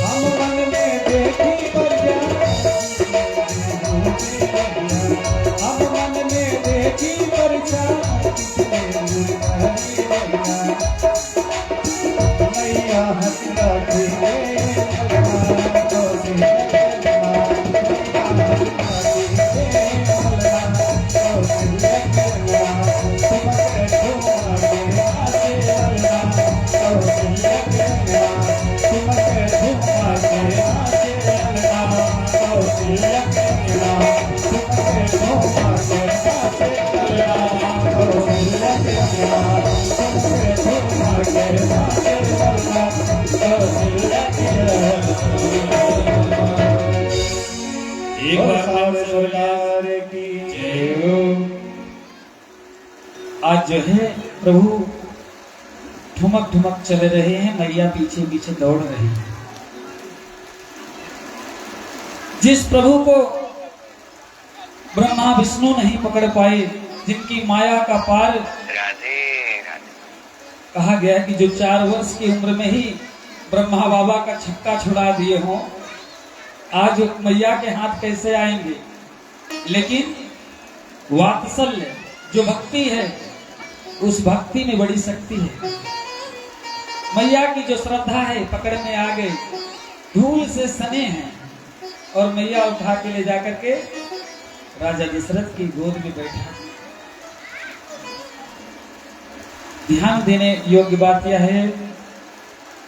हम मन में देखी बलिया, हम मन में देखी बरसा, मैया हंसला के मलना, कौशिल्या के अंगना, मैया हंसला के मलना, कौशिल्या के अंगना, ठुमक ठुमक नाचे ललना, कौशिल्या के अंगना, ठुमक ठुमक नाचे ललना, कौशिल्या के अंगना, ठुमक ठुमक नाचे ललना, कौशिल्या के अंगना, ठुमक ठुमक नाचे ललना, कौशिल्या के अंगना। एक बार फिर से बोलिए, और सारे सरकार की जय हो। आज जो है प्रभु ठुमक ठुमक चल रहे हैं, मैया पीछे पीछे दौड़ रही है। जिस प्रभु को ब्रह्मा विष्णु नहीं पकड़ पाए, जिनकी माया का पार कहा गया कि जो 4 वर्ष की उम्र में ही ब्रह्मा बाबा का छक्का छुड़ा दिए हों, आज मैया के हाथ कैसे आएंगे। लेकिन वात्सल्य जो भक्ति है, उस भक्ति में बड़ी शक्ति है। मैया की जो श्रद्धा है पकड़ में आ गई, धूल से सने हैं, और मैया उठा के ले जाकर के राजा दशरथ की गोद में बैठा। ध्यान देने योग्य बात यह है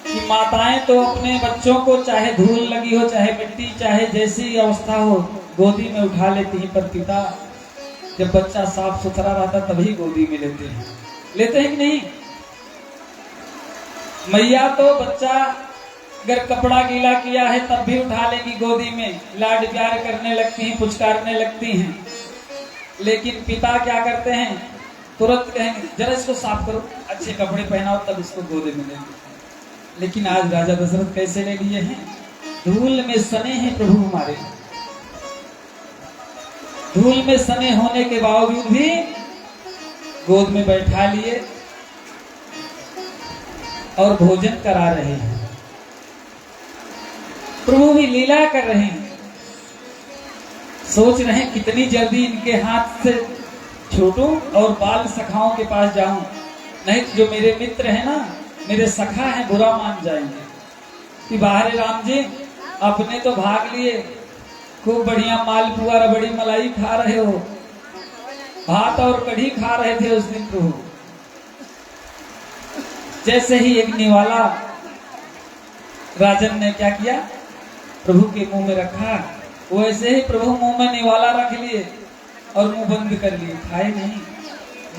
कि माताएं तो अपने बच्चों को चाहे धूल लगी हो, चाहे मिट्टी, चाहे जैसी अवस्था हो, गोदी में उठा लेती हैं, पर पिता जब बच्चा साफ सुथरा रहता तभी गोदी में लेते हैं कि नहीं। मैया तो बच्चा अगर कपड़ा गीला किया है तब भी उठा लेगी गोदी में, लाड प्यार करने लगती हैं, पुचकारने लगती हैं। लेकिन पिता क्या करते हैं, तुरंत कहेंगे जरा इसको साफ करो, अच्छे कपड़े पहनाओ, तब इसको गोदी में लेंगे। लेकिन आज राजा दशरथ कैसे ले लिए हैं, धूल में सने हैं प्रभु हमारे। धूल में सने होने के बावजूद भी गोद में बैठा लिए और भोजन करा रहे हैं। प्रभु भी लीला कर रहे हैं। सोच रहे हैं कितनी जल्दी इनके हाथ से छूटूं और बाल सखाओं के पास जाऊं, नहीं तो जो मेरे मित्र हैं ना, मेरे सखा हैं, बुरा मान जाएंगे कि बाहर राम जी अपने तो भाग लिए, खूब बढ़िया मालपुआ रबड़ी मलाई खा रहे हो, भात और कढ़ी खा रहे थे उस दिन प्रभु। जैसे ही एक निवाला राजन ने क्या किया, प्रभु के मुंह में रखा, वैसे ही प्रभु मुंह में निवाला रख लिए और मुंह बंद कर लिए, खाए नहीं,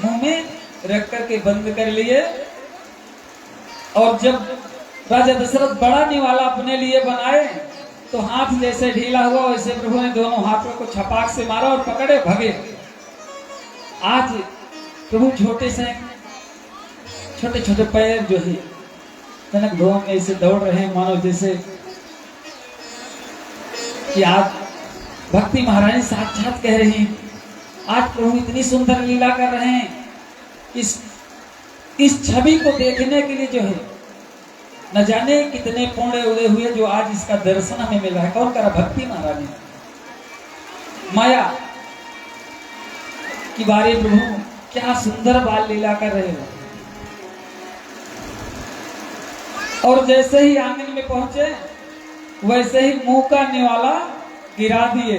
मुंह में रख करके बंद कर लिए। और जब राजा दशरथ बड़ा निवाला अपने लिए बनाए तो हाथ जैसे ढीला हुआ, वैसे प्रभु ने दोनों हाथों को छपाक से मारा और पकड़े भगे। आज प्रभु छोटे छोटे पैर जो है कनक भवन में ऐसे दौड़ रहे हैं, मानो जैसे कि आज भक्ति महारानी साक्षात कह रही हैं। आज प्रभु इतनी सुंदर लीला कर रहे हैं, इस छवि को देखने के लिए जो है न जाने कितने पुण्य उदय हुए, जो आज इसका दर्शन हमें मिल रहा है। कौन करा, भक्ति महारानी। माया कि बारे प्रभु क्या सुंदर बाल लीला कर रहे हो। और जैसे ही आंगन में पहुंचे वैसे ही मुंह का निवाला गिरा दिए,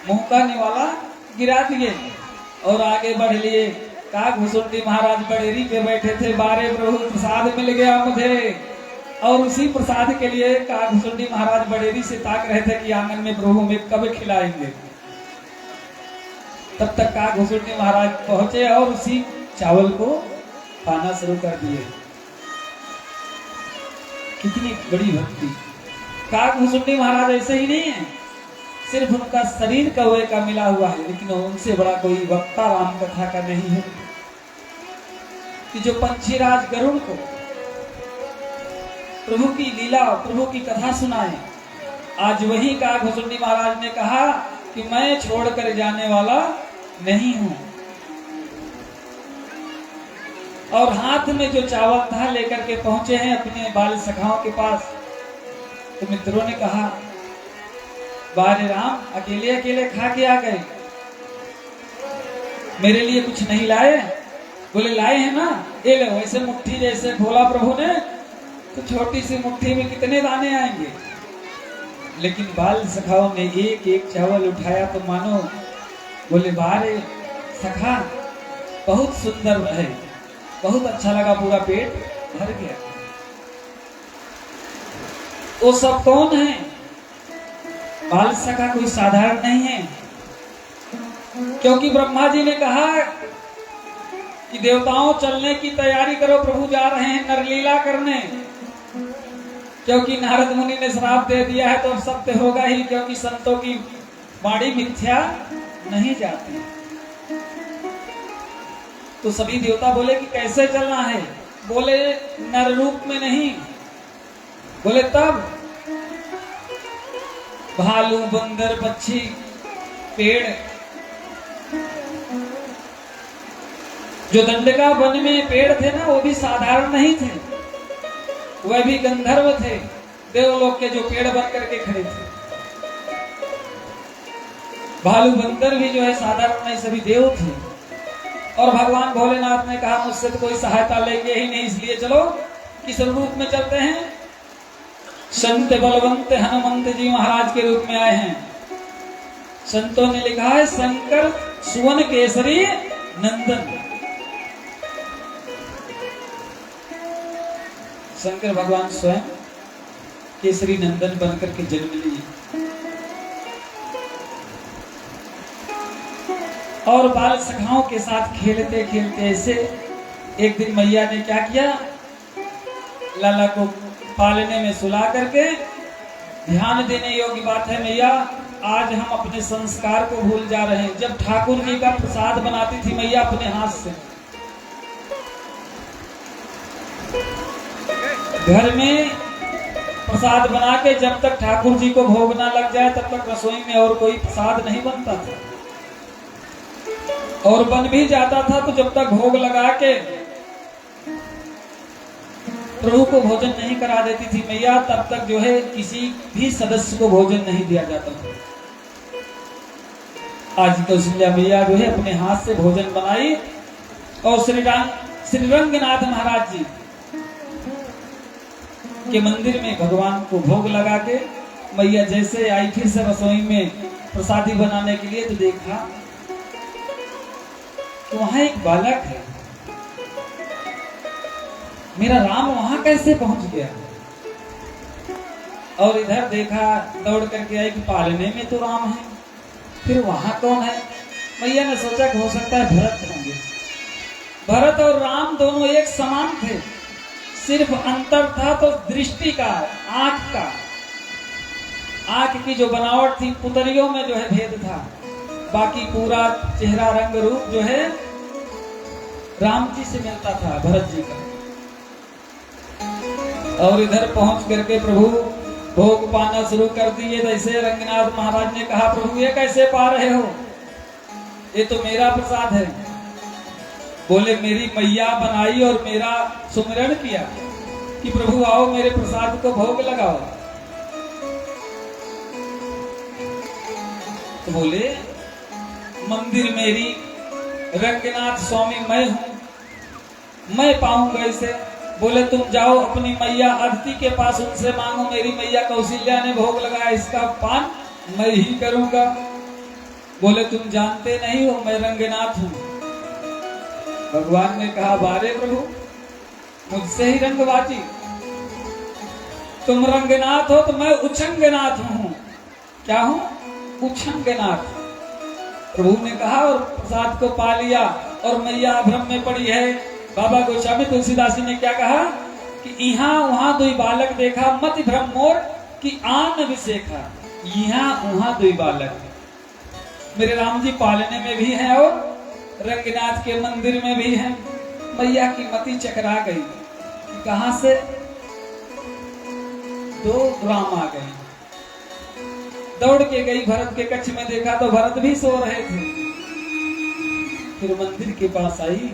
मुंह का निवाला गिरा दिए और आगे बढ़ लिए। काग भुसुंडी महाराज बड़ेरी पे बैठे थे, बारे प्रभु प्रसाद मिल गया मुझे। और उसी प्रसाद के लिए काग भुसुंडी महाराज बड़ेरी से ताक रहे थे कि आंगन में प्रभु में कब खिलाएंगे। तब तक काग भुसुंडी महाराज पहुंचे और उसी चावल को खाना शुरू कर दिए। कितनी बड़ी भक्ति। काग भुसुंडी महाराज ऐसे ही नहीं है, सिर्फ उनका शरीर कौवे का मिला हुआ है, लेकिन उनसे बड़ा कोई वक्ता राम कथा का नहीं है कि जो पंछीराज गरुड़ को प्रभु की लीला, प्रभु की कथा सुनाए। आज वही काग भुसुंडी महाराज ने कहा कि मैं छोड़कर जाने वाला नहीं हूं। और हाथ में जो चावल था लेकर के पहुंचे हैं अपने बाल सखाओं के पास। तो मित्रों ने कहा, बारे राम अकेले अकेले खा के आ गए, मेरे लिए कुछ नहीं लाए? बोले लाए हैं ना, ये लो। वैसे मुट्ठी जैसे खोला प्रभु ने तो छोटी सी मुट्ठी में कितने दाने आएंगे। लेकिन बाल सखाओं ने एक एक चावल उठाया तो मानो बोले बारे सखा बहुत सुंदर है, बहुत अच्छा लगा, पूरा पेट भर गया। वो सब कौन है? बाल सखा कोई साधारण नहीं है, क्योंकि ब्रह्मा जी ने कहा कि देवताओं चलने की तैयारी करो, प्रभु जा रहे हैं नरलीला करने। क्योंकि नारद मुनि ने श्राप दे दिया है तो सत्य होगा ही, क्योंकि संतों की वाणी मिथ्या नहीं जाती। तो सभी देवता बोले कि कैसे चलना है? बोले नर रूप में नहीं। बोले तब? भालू, बंदर, पक्षी, पेड़, जो दंडका वन में पेड़ थे ना, वो भी साधारण नहीं थे, वह भी गंधर्व थे, देवलोक के जो पेड़ बन करके खड़े थे। भालू बंदर भी जो है साधारण नहीं, सभी देव थे। और भगवान भोलेनाथ ने कहा मुझसे तो कोई सहायता लेंगे ही नहीं, इसलिए चलो किस रूप में चलते हैं? संत बलवंत हनुमंत जी महाराज के रूप में आए हैं। संतों ने लिखा है शंकर सुवन केसरी नंदन। शंकर भगवान स्वयं केसरी नंदन बनकर के जन्म लिए और बाल सखाओं के साथ खेलते खेलते ऐसे एक दिन मैया ने क्या किया, लाला को पालने में सुला करके, ध्यान देने योग्य बात है मैया, आज हम अपने संस्कार को भूल जा रहे हैं। जब ठाकुर जी का प्रसाद बनाती थी मैया अपने हाथ से, घर में प्रसाद बना के जब तक ठाकुर जी को भोग ना लग जाए तब तक रसोई में और कोई प्रसाद नहीं बनता था, और बन भी जाता था तो जब तक भोग लगा के प्रभु को भोजन नहीं करा देती थी मैया, तब तक जो है किसी भी सदस्य को भोजन नहीं दिया जाता था। आज कौशल्या मैया जो है अपने हाथ से भोजन बनाई और श्री रंगनाथ महाराज जी के मंदिर में भगवान को भोग लगा के मैया जैसे आई फिर से रसोई में प्रसादी बनाने के लिए, तो देखा तो वहां एक बालक है। मेरा राम वहां कैसे पहुंच गया? और इधर देखा, दौड़ करके आई कि पालने में तो राम है, फिर वहां कौन है? मैया ने सोचा कि हो सकता है भरत होंगे। भरत और राम दोनों एक समान थे, सिर्फ अंतर था तो दृष्टि का, आंख का। आंख की जो बनावट थी, पुतलियों में जो है भेद था, बाकी पूरा चेहरा रंग रूप जो है राम जी से मिलता था, भरत जी का। और इधर पहुंच करके प्रभु भोग पाना शुरू कर दिए। जैसे रंगनाथ महाराज ने कहा प्रभु ये कैसे पा रहे हो? ये तो मेरा प्रसाद है। बोले मेरी मैया बनाई और मेरा सुमिरन किया कि प्रभु आओ मेरे प्रसाद को भोग लगाओ। तो बोले मंदिर मेरी, रंगनाथ स्वामी मैं हूं, मैं पाऊंगा इसे। बोले तुम जाओ अपनी मैया अदिति के पास, उनसे मांगो, मेरी मैया कौशल्या ने भोग लगाया, इसका पान मैं ही करूंगा। बोले तुम जानते नहीं हो मैं रंगनाथ हूं। भगवान ने कहा बारे प्रभु, मुझसे ही रंगबाजी, तुम रंगनाथ हो तो मैं उछंगनाथ हूं। क्या हूं? उछंगनाथ। प्रभु ने कहा और प्रसाद को पा लिया और मैया भ्रम में पड़ी है। बाबा गोस्वामी तुलसीदास जी ने क्या कहा कि यहाँ वहां दुई बालक देखा, मत भ्रम मोर कि आन विशेखा। यहाँ वहां दुई बालक, मेरे राम जी पालने में भी हैं और रंगनाथ के मंदिर में भी हैं। मैया की मति चकरा गई कि कहां से दो राम आ गए। दौड़ के गई भरत के कक्ष में, देखा तो भरत भी सो रहे थे। फिर मंदिर के पास आई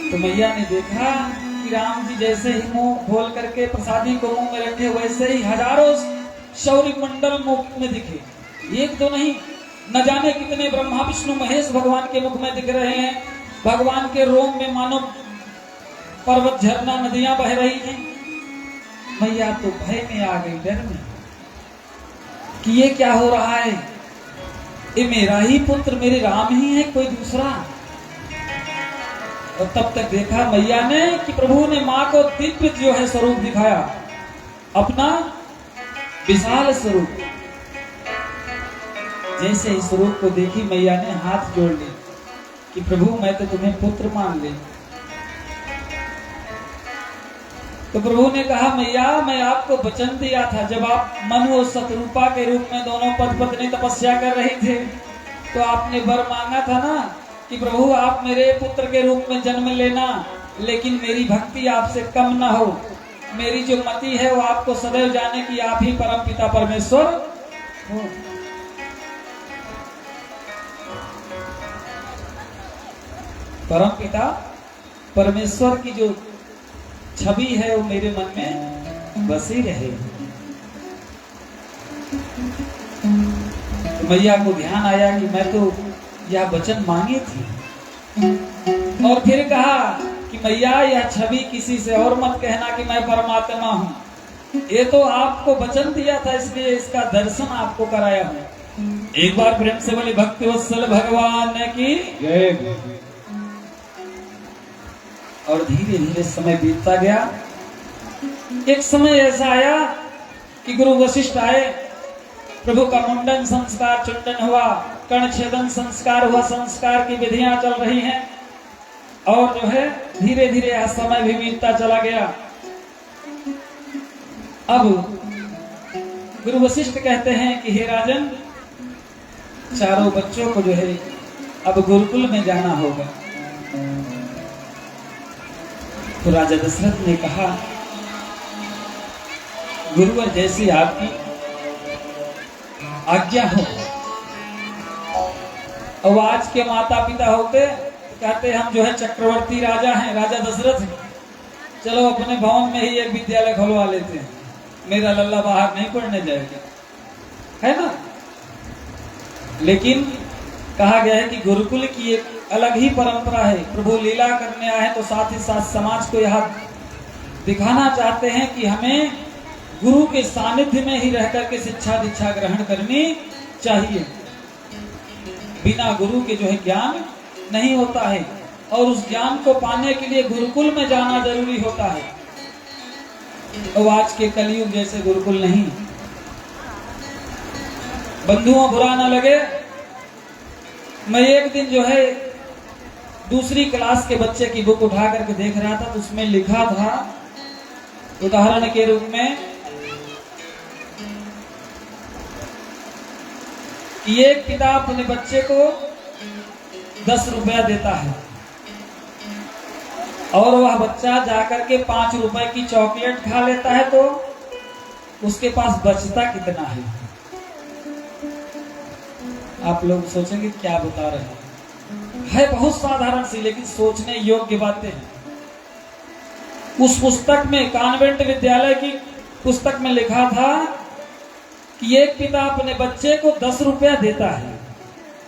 तो मैया ने देखा कि राम जी जैसे ही मुंह खोल करके प्रसादी को मुंह में रखे, वैसे ही हजारों शौर्य मंडल मुख में दिखे। एक तो नहीं, न जाने कितने ब्रह्मा विष्णु महेश भगवान के मुख में दिख रहे हैं। भगवान के रोम में मानो पर्वत झरना नदियां बह रही हैं। मैया तो भय में आ गई, डर में कि ये क्या हो रहा है? ये मेरा ही पुत्र, मेरे राम ही है, कोई दूसरा? और तब तक देखा मैया ने कि प्रभु ने मां को दिव्य जो है स्वरूप दिखाया, अपना विशाल स्वरूप। जैसे इस स्वरूप को देखी मैया ने हाथ जोड़ लिए कि प्रभु मैं तो तुम्हें पुत्र मान ले। तो प्रभु ने कहा मैया मैं आपको वचन दिया था, जब आप मनु और शतरूपा के रूप में दोनों पति पत्नी तपस्या कर रहे थे तो आपने वर मांगा था ना कि प्रभु आप मेरे पुत्र के रूप में जन्म लेना, लेकिन मेरी भक्ति आपसे कम ना हो। मेरी जो मति है वो आपको सदैव जाने कि आप ही परम पिता परमेश्वर हो। परम पिता परमेश्वर की जो छवि है वो मेरे मन में बसी रहे। तो मैया को ध्यान आया कि मैं तो यह वचन मांगी थी, और फिर कहा कि मैया यह छवि किसी से और मत कहना कि मैं परमात्मा हूँ। ये तो आपको वचन दिया था, इसलिए इसका दर्शन आपको कराया हूँ। एक बार प्रेम से बोले भक्ति वत्सल भगवान की जय। और धीरे धीरे समय बीतता गया। एक समय ऐसा आया कि गुरु वशिष्ठ आए, प्रभु का मुंडन संस्कार चुंडन हुआ, कर्ण छेदन संस्कार हुआ, संस्कार की विधियां चल रही हैं, और जो है धीरे धीरे यह समय भी बीतता चला गया। अब गुरु वशिष्ठ कहते हैं कि हे राजन, चारों बच्चों को जो है अब गुरुकुल में जाना होगा। तो राजा दशरथ ने कहा, गुरुवर जैसी आपकी आज्ञा हो। और आज के माता पिता होते कहते हम जो है चक्रवर्ती राजा हैं, राजा दशरथ हैं, चलो अपने भवन में ही एक विद्यालय खुलवा लेते हैं, मेरा लल्ला बाहर नहीं पढ़ने जाएगा, है ना। लेकिन कहा गया है कि गुरुकुल की एक अलग ही परंपरा है। प्रभु लीला करने आए हैं तो साथ ही साथ समाज को यह दिखाना चाहते हैं कि हमें गुरु के सानिध्य में ही रहकर के शिक्षा दीक्षा ग्रहण करनी चाहिए। बिना गुरु के जो है ज्ञान नहीं होता है, और उस ज्ञान को पाने के लिए गुरुकुल में जाना जरूरी होता है। तो आज के कलयुग जैसे गुरुकुल नहीं। बंधुओं बुरा ना लगे, मैं एक दिन जो है दूसरी क्लास के बच्चे की बुक उठा करके देख रहा था, तो उसमें लिखा था उदाहरण के रूप में कि एक पिता अपने बच्चे को 10 रुपया देता है, और वह बच्चा जाकर के 5 रुपए की चॉकलेट खा लेता है, तो उसके पास बचता कितना है। आप लोग सोचेंगे क्या बता रहे हैं, है बहुत साधारण सी लेकिन सोचने योग्य बातें हैं। उस पुस्तक में, कॉन्वेंट विद्यालय की पुस्तक में लिखा था कि एक पिता अपने बच्चे को 10 रुपया देता है,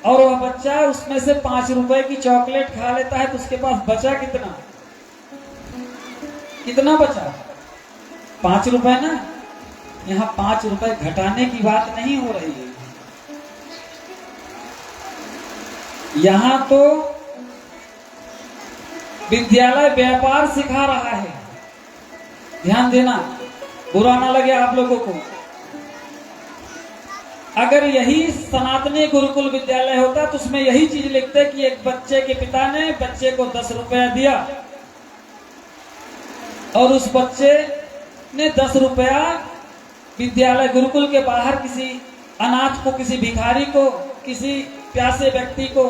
और वह बच्चा उसमें से 5 रुपए की चॉकलेट खा लेता है, तो उसके पास बचा कितना, कितना बचा? 5 रुपए ना। यहाँ 5 रुपए घटाने की बात नहीं हो रही है, यहाँ तो विद्यालय व्यापार सिखा रहा है। ध्यान देना, बुरा ना लगे आप लोगों को। अगर यही सनातनी गुरुकुल विद्यालय होता तो उसमें यही चीज लिखते कि एक बच्चे के पिता ने बच्चे को 10 रुपया दिया, और उस बच्चे ने 10 रुपया विद्यालय गुरुकुल के बाहर किसी अनाथ को, किसी भिखारी को, किसी प्यासे व्यक्ति को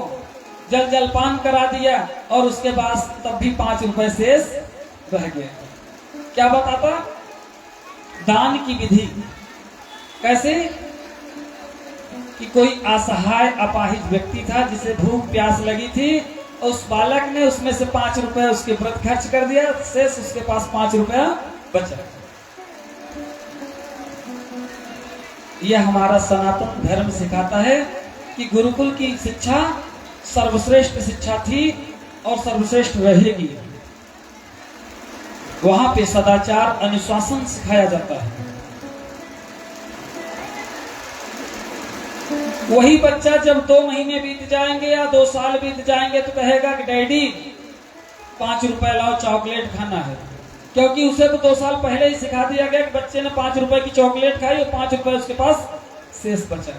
जलपान करा दिया, और उसके बाद तब भी 5 रुपए शेष रह गया। क्या बताता? दान की विधि। कैसे? कि कोई असहाय अपाहिज व्यक्ति था जिसे भूख प्यास लगी थी, उस बालक ने उसमें से 5 रुपए उसके व्रत खर्च कर दिया, शेष उसके पास 5 रुपया बचा। यह हमारा सनातन धर्म सिखाता है कि गुरुकुल की शिक्षा सर्वश्रेष्ठ शिक्षा थी और सर्वश्रेष्ठ रहेगी। वहां पे सदाचार, अनुशासन सिखाया जाता है। वही बच्चा जब 2 महीने बीत जाएंगे या 2 साल बीत जाएंगे तो कहेगा कि डैडी 5 रुपए लाओ, चॉकलेट खाना है, क्योंकि उसे तो 2 साल पहले ही सिखा दिया गया कि बच्चे ने 5 रुपए की चॉकलेट खाई और 5 रुपए उसके पास शेष बचा।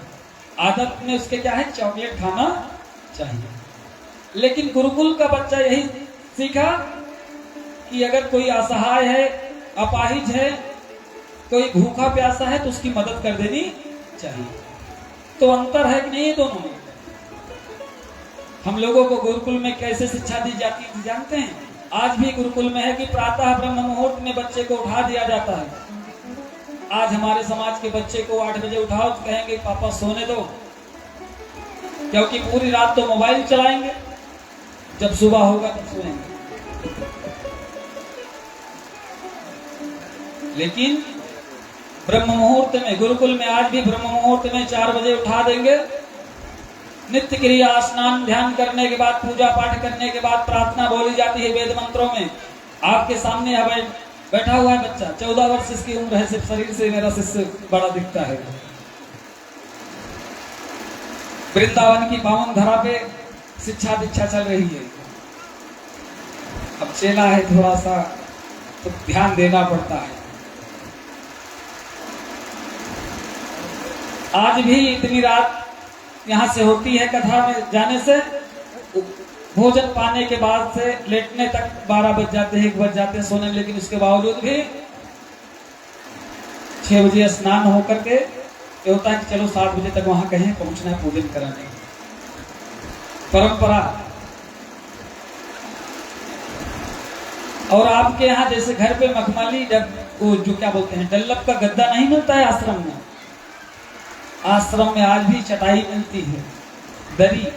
आदत में उसके क्या है, चॉकलेट खाना चाहिए। लेकिन गुरुकुल का बच्चा यही सीखा कि अगर कोई असहाय है, अपाहिज है, कोई भूखा प्यासा है तो उसकी मदद कर देनी चाहिए। तो अंतर है कि नहीं दोनों में? हम लोगों को गुरुकुल में कैसे शिक्षा दी जाती थी जानते हैं? आज भी गुरुकुल में है कि प्रातः ब्रह्म मुहूर्त में बच्चे को उठा दिया जाता है। आज हमारे समाज के बच्चे को 8 बजे उठाओ तो कहेंगे पापा सोने दो, क्योंकि पूरी रात तो मोबाइल चलाएंगे, जब सुबह होगा तब सोएंगे। लेकिन ब्रह्म मुहूर्त में, गुरुकुल में आज भी ब्रह्म मुहूर्त में 4 बजे उठा देंगे। नित्य क्रिया, स्नान ध्यान करने के बाद, पूजा पाठ करने के बाद प्रार्थना बोली जाती है वेद मंत्रों में। आपके सामने हमें बैठा हुआ है बच्चा, 14 वर्ष इसकी उम्र है, सिर्फ शरीर से मेरा शिष्य बड़ा दिखता है। वृंदावन की पावन धरा पे शिक्षा दीक्षा चल रही है। अब चेला है, थोड़ा सा तो ध्यान देना पड़ता है। आज भी इतनी रात यहाँ से होती है कथा में जाने से, भोजन पाने के बाद से लेटने तक 12 बज जाते हैं, 1 बज जाते हैं सोने में। लेकिन उसके बावजूद भी 6 बजे स्नान होकर के ये होता है कि चलो 7 बजे तक वहां कहीं पहुंचना है पूजन कराने। परंपरा। और आपके यहाँ जैसे घर पे मखमली वो जो क्या बोलते हैं डल्लप का गद्दा नहीं मिलता है आश्रम में, आश्रम में आज भी चटाई मिलती है, दरी,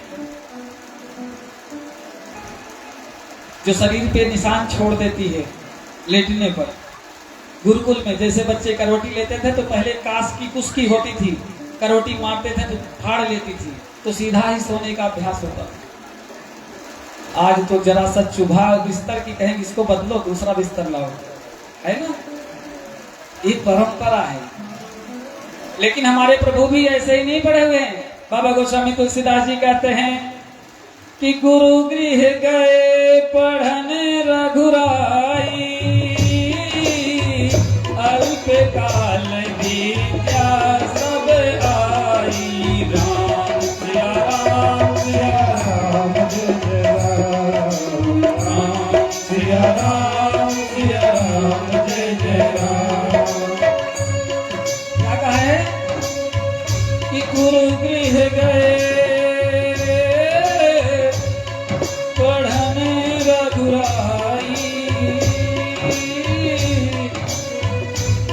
जो शरीर पे निशान छोड़ देती है लेटने पर। गुरुकुल में जैसे बच्चे करोटी लेते थे तो पहले कांच की कुस्की होती थी, करोटी मारते थे तो फाड़ लेती थी, तो सीधा ही सोने का अभ्यास होता था। आज तो जरा सा चुभा बिस्तर की कहेंगे इसको बदलो, दूसरा बिस्तर लाओ, है ना? ये परंपरा है। लेकिन हमारे प्रभु भी ऐसे ही नहीं पड़े हुए हैं। बाबा गोस्वामी तुलसीदास जी कहते हैं कि गुरु गृह गए पढ़न रघुराई, अल्प काल विद्या सब आई। राम सिया राम सिया राम जय राम, राम सिया राम सिया राम जय राम। क्या कहा है कि गुरु गृह गए पढ़न रघुराई,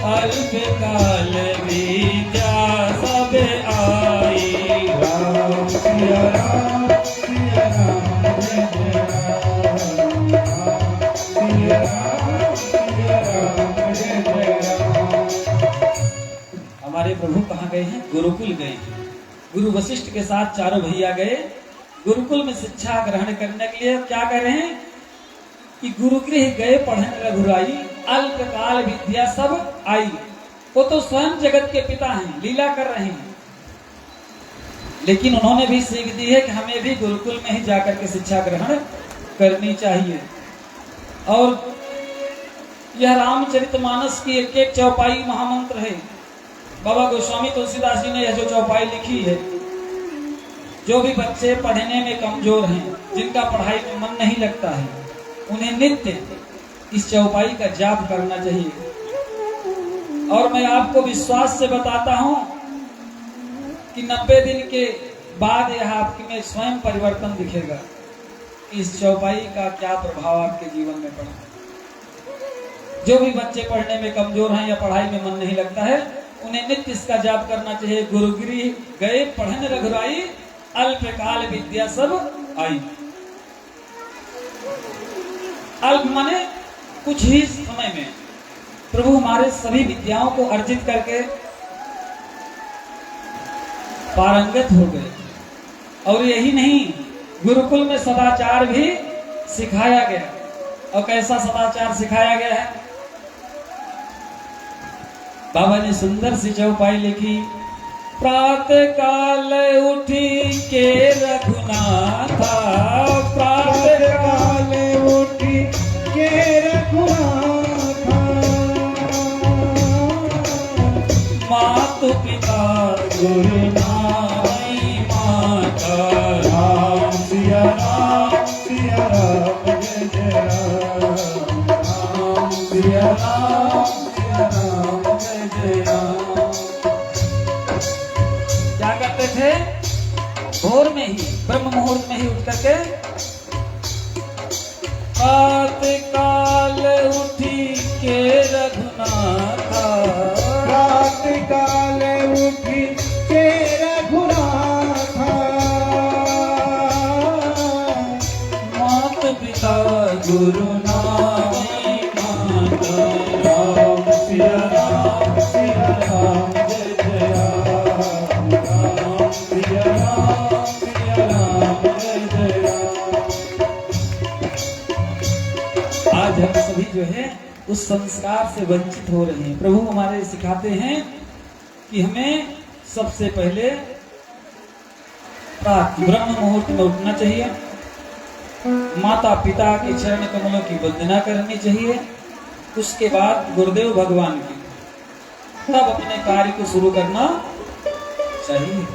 अल्प काल विद्या सब आई। राम सिया राम सिया राम जय राम, सिया राम सिया राम जय राम। हमारे प्रभु कहाँ गए हैं? गुरुकुल गए हैं। गुरु वशिष्ठ के साथ चारों भैया गए गुरुकुल में शिक्षा ग्रहण करने के लिए। क्या कह रहे हैं कि गुरुगृह गए पढ़न रघुराई, अल्पकाल विद्या सब आई। वो तो स्वयं जगत के पिता हैं, लीला कर रहे हैं, लेकिन उन्होंने भी सीख दी है कि हमें भी गुरुकुल में ही जाकर के शिक्षा ग्रहण करनी चाहिए। और यह रामचरितमानस की एक एक चौपाई महामंत्र है। बाबा गोस्वामी तुलसीदास जी ने यह जो चौपाई लिखी है, जो भी बच्चे पढ़ने में कमजोर हैं, जिनका पढ़ाई में मन नहीं लगता है, उन्हें नित्य इस चौपाई का जाप करना चाहिए। और मैं आपको विश्वास से बताता हूं कि 90 दिन के बाद यह आपके में स्वयं परिवर्तन दिखेगा। इस चौपाई का क्या प्रभाव आपके जीवन में पड़ा। जो भी बच्चे पढ़ने में कमजोर हैं या पढ़ाई में मन नहीं लगता है, उन्हें नित्य इसका जाप करना चाहिए। गुरुगृह गए पढ़न रघुराई, अल्पकाल विद्या सब आई। अल्प माने कुछ ही समय में प्रभु हमारे सभी विद्याओं को अर्जित करके पारंगत हो गए। और यही नहीं, गुरुकुल में सदाचार भी सिखाया गया। और कैसा सदाचार सिखाया गया है? बाबा ने सुंदर सी चौपाई लिखी। प्रातः काल उठी के रघुनाथा, प्रातः काल उठी के रघुनाथा, मातु पिता गुरु नाई माता। राम सिया राम सिया राम जय जय राम, राम सिया राम सिया राम जय जय राम। क्या करते थे? भोर में ही, ब्रह्म मुहूर्त में ही उठ करके प्रात काल उठी के रघुनाथा, प्रात काल उठी के रघुनाथा, मात पिता गुरु नामी माता, राम सिया राम सिया राम जय जय राम, राम सिया राम जय जय राम। आज हम सभी जो है उस संस्कार से वंचित हो रहे हैं। प्रभु हमारे सिखाते हैं कि हमें सबसे पहले प्रातः ब्रह्म मुहूर्त में उठना चाहिए, माता पिता के चरण कमलों की वंदना करनी चाहिए, उसके बाद गुरुदेव भगवान की, तब अपने कार्य को शुरू करना चाहिए।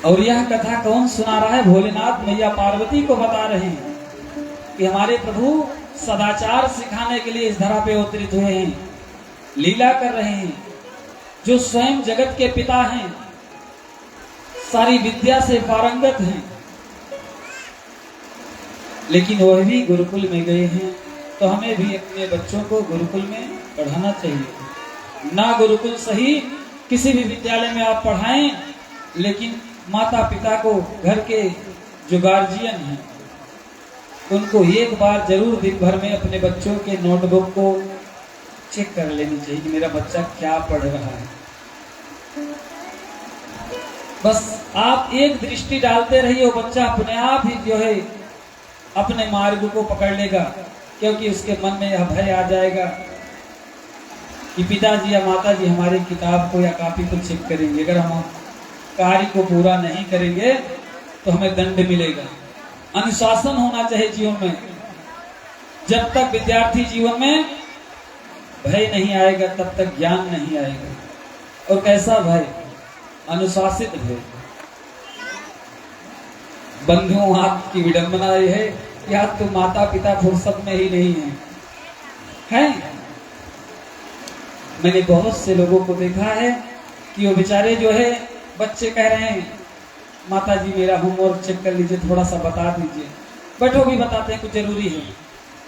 और यह कथा कौन सुना रहा है? भोलेनाथ मैया पार्वती को बता रहे हैं कि हमारे प्रभु सदाचार सिखाने के लिए इस धरा पे अवतरित हुए हैं, लीला कर रहे हैं। जो स्वयं जगत के पिता हैं, सारी विद्या से पारंगत हैं, लेकिन वह भी गुरुकुल में गए हैं। तो हमें भी अपने बच्चों को गुरुकुल में पढ़ाना चाहिए। ना गुरुकुल सही, किसी भी विद्यालय में आप पढ़ाएं, लेकिन माता पिता को, घर के जो गार्जियन हैं, उनको एक बार जरूर दिन भर में अपने बच्चों के नोटबुक को चेक कर लेनी चाहिए कि मेरा बच्चा क्या पढ़ रहा है। बस आप एक दृष्टि डालते रहिए, वो बच्चा अपने आप ही जो है अपने मार्ग को पकड़ लेगा, क्योंकि उसके मन में यह भय आ जाएगा कि पिताजी या माताजी हमारी किताब को या कॉपी को चेक करेंगे, अगर हम कार्य को पूरा नहीं करेंगे तो हमें दंड मिलेगा। अनुशासन होना चाहिए जीवन में। जब तक विद्यार्थी जीवन में भय नहीं आएगा, तब तक ज्ञान नहीं आएगा। और कैसा भय? अनुशासित भय। बंधुओं, आपकी विडंबना यह है कि आज तो माता पिता फुर्सत में ही नहीं है। मैंने बहुत से लोगों को देखा है कि वो बेचारे जो है, बच्चे कह रहे हैं माता जी मेरा होमवर्क चेक कर लीजिए, थोड़ा सा बता दीजिए। बट वो भी बताते हैं कुछ जरूरी है,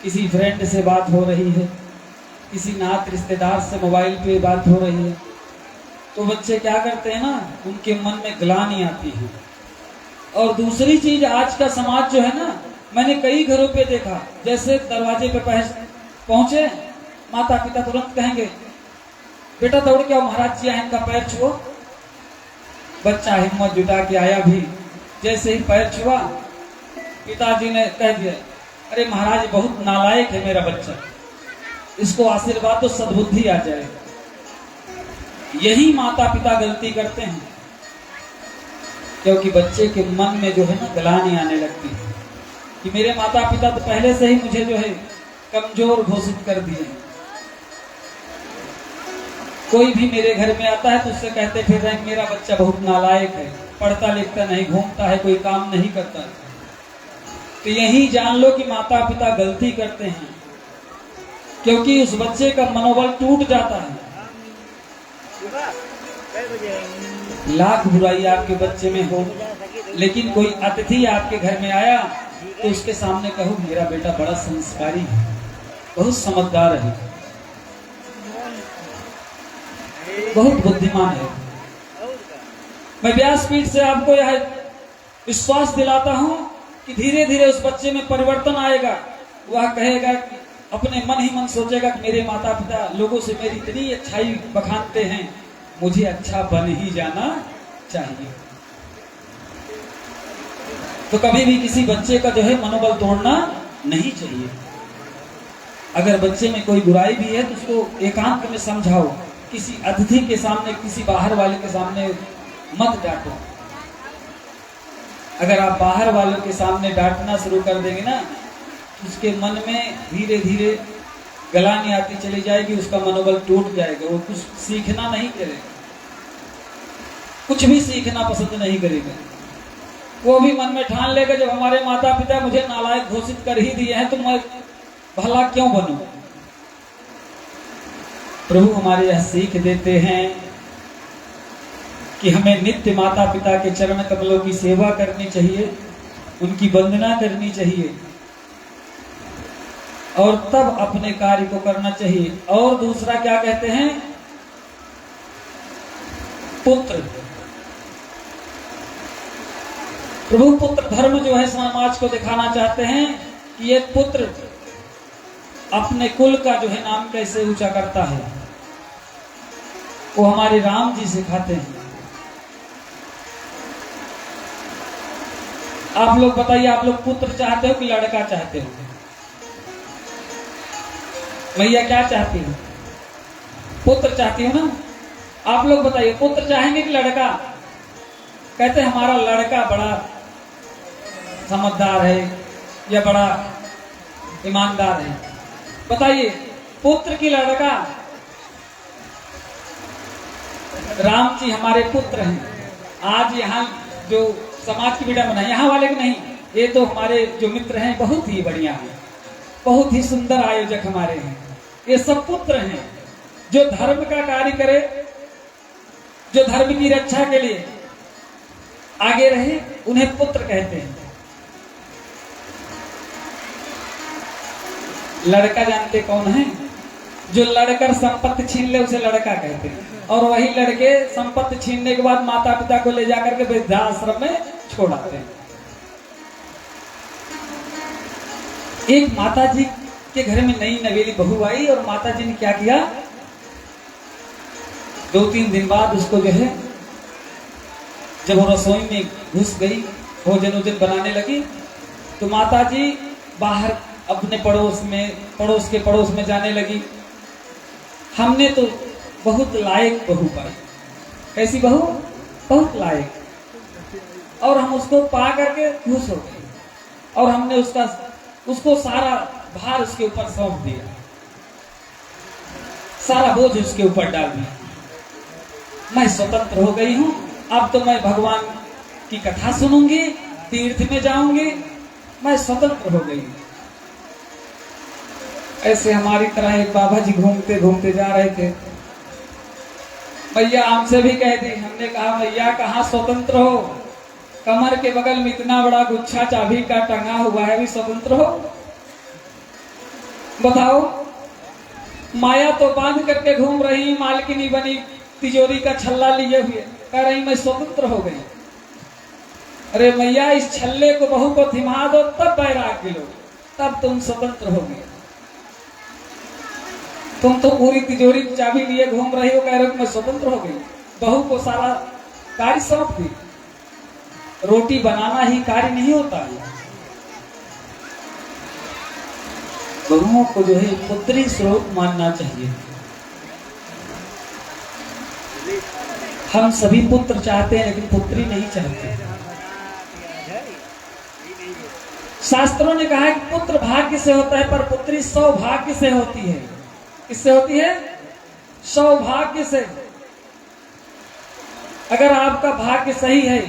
किसी फ्रेंड से बात हो रही है, किसी नात रिश्तेदार से मोबाइल पे बात हो रही है, तो बच्चे क्या करते हैं ना, उनके मन में ग्लानि आती है। और दूसरी चीज, आज का समाज जो है ना, मैंने कई घरों पे देखा, जैसे दरवाजे पे पहुंचे, माता पिता तुरंत कहेंगे बेटा दौड़ के आओ, महाराज जी आए, इनका पैर छुओ। बच्चा हिम्मत जुटा के आया भी, जैसे ही पैर छुआ, पिताजी ने कह दिया अरे महाराज बहुत नालायक है मेरा बच्चा, इसको आशीर्वाद तो सद्बुद्धि आ जाए। यही माता पिता गलती करते हैं, क्योंकि बच्चे के मन में जो है ना ग्लानि आने लगती है कि मेरे माता पिता तो पहले से ही मुझे जो है कमजोर घोषित कर दिए। कोई भी मेरे घर में आता है तो उससे कहते फिर रहे मेरा बच्चा बहुत नालायक है, पढ़ता लिखता नहीं, घूमता है, कोई काम नहीं करता। तो यही जान लो कि माता पिता गलती करते हैं, क्योंकि उस बच्चे का मनोबल टूट जाता है। लाख बुराई आपके बच्चे में हो, लेकिन कोई अतिथि आपके घर में आया तो उसके सामने कहो मेरा बेटा बड़ा संस्कारी है, बहुत समझदार है, बहुत बुद्धिमान है। मैं व्यासपीठ से आपको यह विश्वास दिलाता हूं कि धीरे धीरे उस बच्चे में परिवर्तन आएगा। वह कहेगा कि अपने मन ही मन सोचेगा कि मेरे माता पिता लोगों से मेरी इतनी अच्छाई बखानते हैं, मुझे अच्छा बन ही जाना चाहिए। तो कभी भी किसी बच्चे का जो है मनोबल तोड़ना नहीं चाहिए। अगर बच्चे में कोई बुराई भी है तो उसको एकांत में समझाओ, किसी अतिथि के सामने, किसी बाहर वाले के सामने मत डांटो। अगर आप बाहर वालों के सामने डांटना शुरू कर देंगे ना, उसके मन में धीरे धीरे गलानी आती चली जाएगी, उसका मनोबल टूट जाएगा, वो कुछ सीखना नहीं करेगा, कुछ भी सीखना पसंद नहीं करेगा। वो भी मन में ठान लेगा जब हमारे माता पिता मुझे नालायक घोषित कर ही दिए हैं तो मैं भला क्यों बनूं। प्रभु हमारे यह सीख देते हैं कि हमें नित्य माता पिता के चरण कमलों की सेवा करनी चाहिए, उनकी वंदना करनी चाहिए और तब अपने कार्य को करना चाहिए। और दूसरा क्या कहते हैं, पुत्र, प्रभु पुत्र धर्म जो है समाज को दिखाना चाहते हैं कि एक पुत्र अपने कुल का जो है नाम कैसे ऊंचा करता है, वो हमारे राम जी सिखाते हैं। आप लोग बताइए, आप लोग पुत्र चाहते हो कि लड़का चाहते हो? भैया क्या चाहती हो? पुत्र चाहती हो ना? आप लोग बताइए, पुत्र चाहेंगे कि लड़का? कहते हैं हमारा लड़का बड़ा समझदार है या बड़ा ईमानदार है। बताइए, पुत्र की लड़का? राम जी हमारे पुत्र हैं। आज यहाँ जो समाज की विडंबना, यहाँ वाले की नहीं, ये तो हमारे जो मित्र हैं बहुत ही बढ़िया हैं, बहुत ही सुंदर आयोजक हमारे हैं। ये सब पुत्र हैं जो धर्म का कार्य करे, जो धर्म की रक्षा के लिए आगे रहे, उन्हें पुत्र कहते हैं। लड़का जानते कौन है? जो लड़कर संपत्ति छीन ले उसे लड़का कहते हैं, और वही लड़के संपत्ति छीनने के बाद माता पिता को ले जाकर के वृद्धाश्रम में छोड़ आते हैं। एक माता जी के घर में नई नवेली बहू आई और माता जी ने क्या किया, 2-3 दिन बाद उसको जो है, जब वो रसोई में घुस गई, भोजन बनाने लगी, तो माता जी बाहर अपने पड़ोस के जाने लगी। हमने तो बहुत लायक बहू पाई। कैसी बहू? बहुत लायक। और हम उसको पा करके खुश हो गए और हमने उसको सारा भार उसके ऊपर सौंप दिया, सारा बोझ उसके ऊपर डाल दिया। मैं स्वतंत्र हो गई हूं, अब तो मैं भगवान की कथा सुनूंगी, तीर्थ में जाऊंगी, मैं स्वतंत्र हो गई। ऐसे हमारी तरह एक बाबा जी घूमते घूमते जा रहे थे। भैया हमसे भी कह दी, हमने कहा भैया कहाँ स्वतंत्र हो, कमर के बगल में इतना बड़ा गुच्छा चाबी का टंगा हुआ है, भी स्वतंत्र हो? बताओ, माया तो बांध करके घूम रही, मालकिनी बनी, तिजोरी का छल्ला लिए हुए, कह रही मैं स्वतंत्र हो गई। अरे भैया, इस छल्ले को बहू को थिमा दो, तब बैराग्य लो, तब तुम स्वतंत्र हो गए। तुम तो पूरी तिजोरी की चाबी लिए घूम रही हो, कह रहे हो मैं स्वतंत्र हो गई। बहू को सारा कार्य सौंप दी। रोटी बनाना ही कार्य नहीं होता है। बहुओं को जो है पुत्री स्वरूप मानना चाहिए। हम सभी पुत्र चाहते हैं लेकिन पुत्री नहीं चाहते। शास्त्रों ने कहा है कि पुत्र भाग्य से होता है पर पुत्री सौभाग्य से होती है। किससे होती है? सौभाग्य से। अगर आपका भाग्य सही है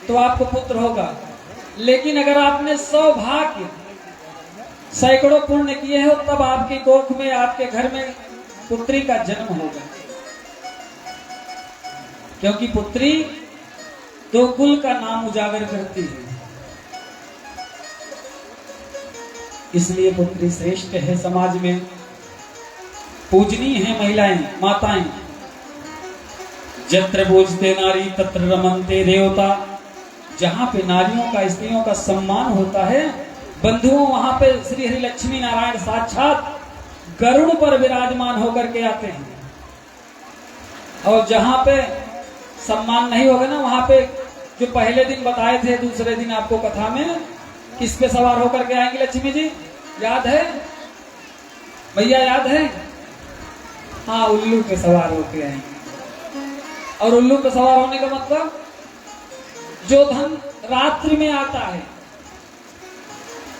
तो आपको पुत्र होगा, लेकिन अगर आपने सौभाग्य सैकड़ों पुण्य किए हो तब आपकी कोख में, आपके घर में पुत्री का जन्म होगा। क्योंकि पुत्री तो कुल का नाम उजागर करती है, इसलिए पुत्री श्रेष्ठ है। समाज में पूजनीय है महिलाएं, माताएं। जत्र पूजते नारी तत्र रमन्ते देवता। जहां पे नारियों का, स्त्रियों का सम्मान होता है, बंधुओं, वहां पे श्री हरि लक्ष्मी नारायण साक्षात गरुड़ पर विराजमान होकर के आते हैं। और जहां पे सम्मान नहीं होगा ना, वहां पे जो पहले दिन बताए थे, दूसरे दिन आपको कथा में किस पे सवार होकर के आएंगी लक्ष्मी जी? याद है भैया? याद है? हाँ, उल्लू पे सवार होकर आएंगे। और उल्लू पे सवार होने का मतलब, जो धन रात्रि में आता है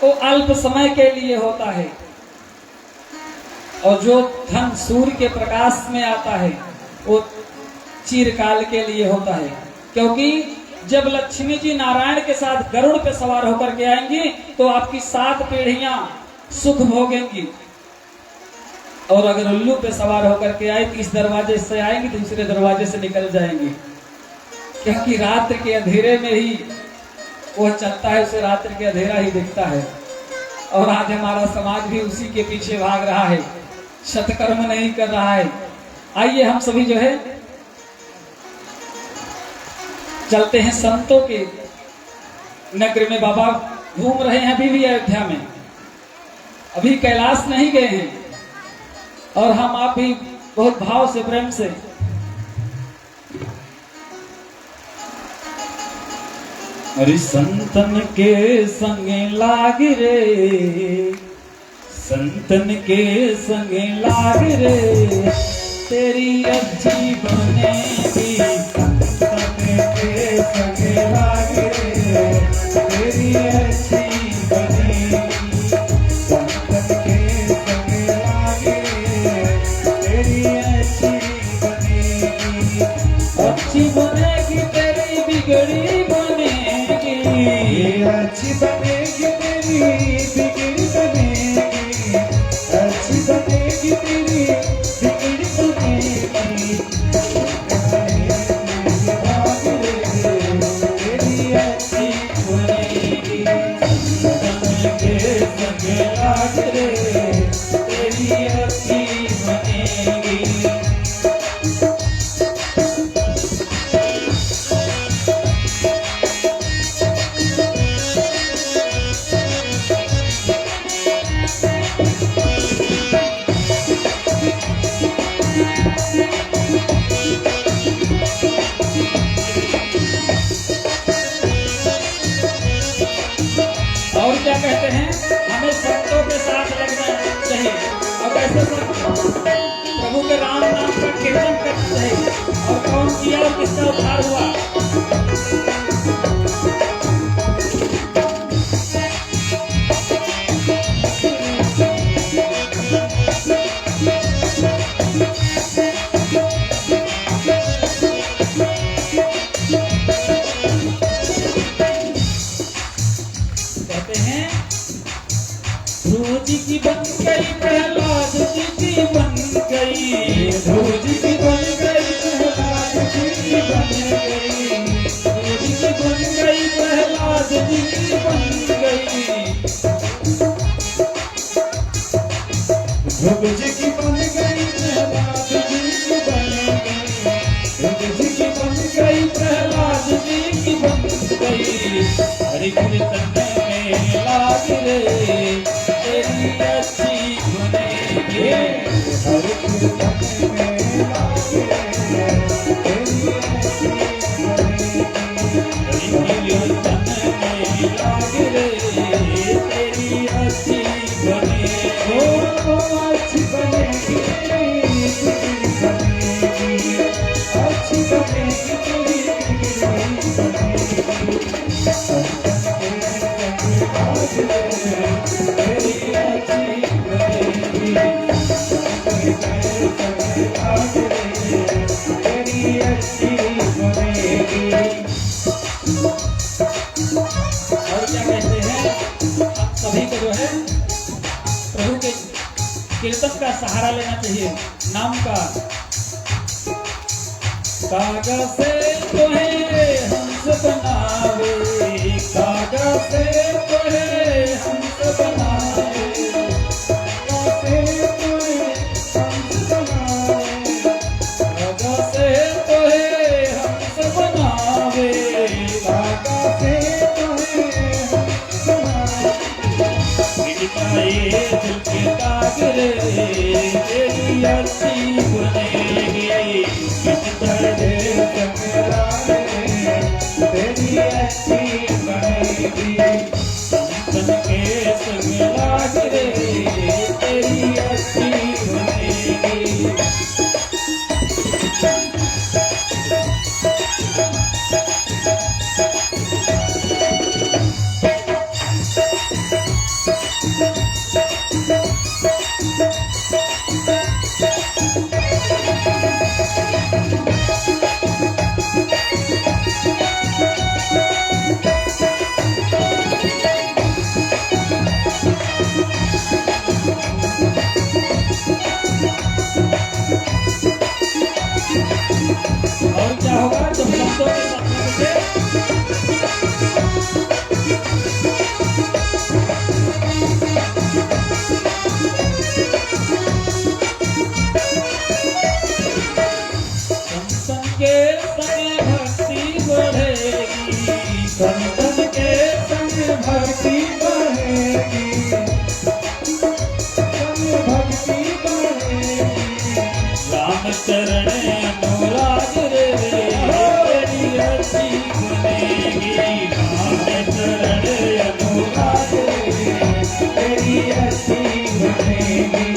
वो अल्प समय के लिए होता है, और जो धन सूर्य के प्रकाश में आता है वो चिरकाल के लिए होता है। क्योंकि जब लक्ष्मी जी नारायण के साथ गरुड़ पे सवार होकर के आएंगी तो आपकी 7 पीढ़ियां सुख भोगेंगी। और अगर उल्लू पे सवार होकर के आए तो इस दरवाजे से आएंगी, दूसरे दरवाजे से निकल जाएंगी। क्योंकि रात्रि के अंधेरे में ही वो चलता है, उसे रात्रि के अंधेरा ही दिखता है। और आज हमारा समाज भी उसी के पीछे भाग रहा है, सत्कर्म नहीं कर रहा है। आइए हम सभी जो है चलते हैं संतों के नगर में। बाबा घूम रहे हैं अभी भी अयोध्या में, अभी कैलाश नहीं गए हैं। और हम आप भी बहुत भाव से, प्रेम से अरे संतन के संगे लाग रे, संतन के संगे लाग रे, तेरी अच्छी बनेगी। संतन के संगे लाग रे, तेरी अच्छी बनेगी। संतन के संगे लाग रे, तेरी अच्छी बनेगी। अच्छी बनेगी तेरी बिगड़ी बनेगी, अच्छी बनेगी तेरी बिगड़ी बनेगी, अच्छी बनेगी तेरी बिगड़ी बनेगी। तेरी अच्छी बनेगी, संतन के संगे लाग रे, तेरी अच्छी बनेगी। और क्या कहते हैं, हमें संतों के साथ लगना चाहिए। और कैसे प्रभु के राम नाम का कीर्तन करना चाहिए। और कौन किया और किसका उद्धार हुआ। कहते हैं ध्रुव जी की बन गई, प्रहलाद जी की बन गई। ध्रुव जी की बन गई, प्रहलाद जी की बन गई। ध्रुव जी की बन गई, प्रहलाद जी की बन गई। ध्रुव जी की बन गई, प्रहलाद जी की बन गई। ध्रुव जी की बन गई, प्रहलाद जी की बन गई। हरि कीर्तन में लाग रे, तेरी अच्छी बनेगी। हर कीर्तन में लाग रे, तेरी अच्छी बनेगी। हरि कीर्तन में लाग रे, तेरी अच्छी बनेगी। ओ अच्छी बनेगी तेरी बिगड़ी बनेगी, अच्छी बनेगी तेरी बिगड़ी बनेगी। संतन के संगे लाग रे, तेरी अच्छी बनेगी। संतन के संगे लाग रे, तेरी अच्छी बनेगी। और क्या कहते हैं, हम सभी को जो है प्रभु के कीर्तन का सहारा लेना चाहिए, नाम का। कागज से तोहे हंस बनावे, कागज से तोहे हंस बनावे। कागज से तोहे हंस बनावे, कागज से तोहे हंस बनावे। कागज से तोहे हंस बनावे। गिरताए दिल के काग रे, तेरी अच्छी बनेगी। गिरताए तेरे संग लाग रे, तेरी अच्छी बनेगी। संतन के संग लाग रे, तेरी अच्छी बनेगी। और क्या होगा जब संतों के साथ राम चरण अनुराग रे तेरी अच्छी बनेगी राम चरण अनुराग रे तेरी अच्छी बनेगी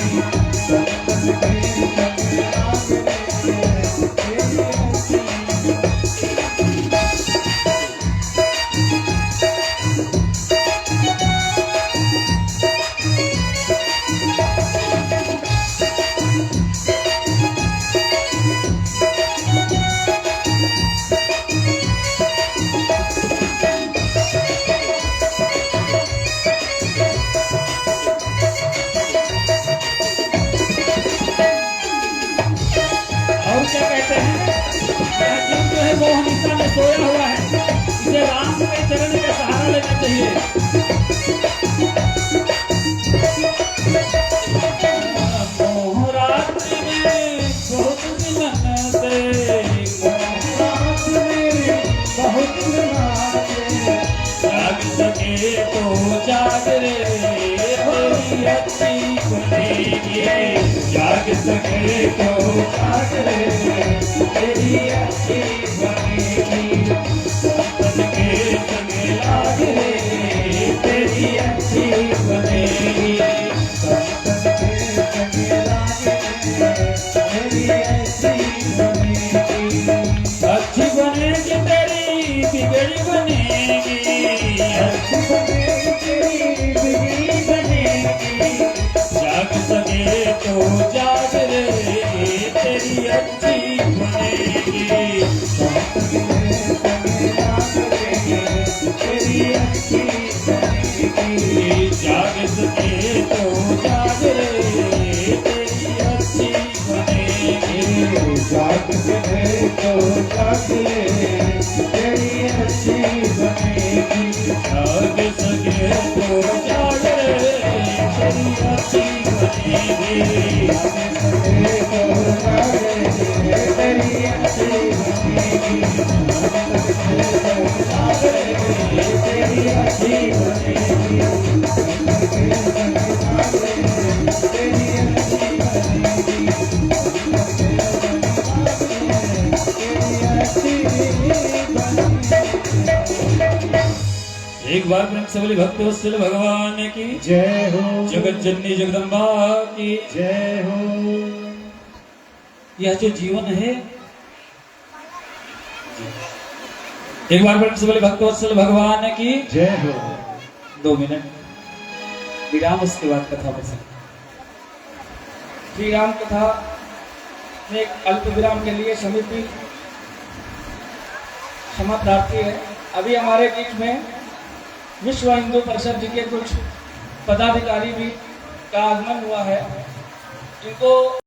सोया हुआ है इसे राम के चरण का सहारा लेना चाहिए मोहरात्रि में बहुत मिलनते बहुत मिलनते जाग सके तो जाग रे तेरी अच्छी बनेगी जाग सके तो जाग रे तेरी अच्छी बनेगी तेरी अच्छी बनेगी अच्छी बनेगी तेरी बिगड़ी बनेगी अच्छी बनेगी तेरी बिगड़ी बनेगी जाग सके तो जाग रे तेरी अच्छी बनेगी तेरी अच्छी बनेगी जाग सके तो जाग रे तेरी अच्छी बनेगी जाग सके तो जाग रे तेरी अच्छी बनेगी जाग सके तो जाग रे तेरी अच्छी बनेगी जाग सके तो जाग रे तेरी अच्छी बनेगी तेरी अच्छी बनेगी एक बार प्रेम से बोली भक्त वत्सल भगवान की जय हो जगत जननी जगदम्बा की जय हो यह जो जीवन है एक बार प्रेम से बोले भक्त वत्सल भगवान की जय हो 2 मिनट विराम उसके बाद कथा पर सकते श्री राम कथा में एक अल्प विराम के लिए समिति क्षमा प्रार्थी है। अभी हमारे बीच में विश्व हिंदू परिषद जी के कुछ पदाधिकारी भी का आगमन हुआ है, जिनको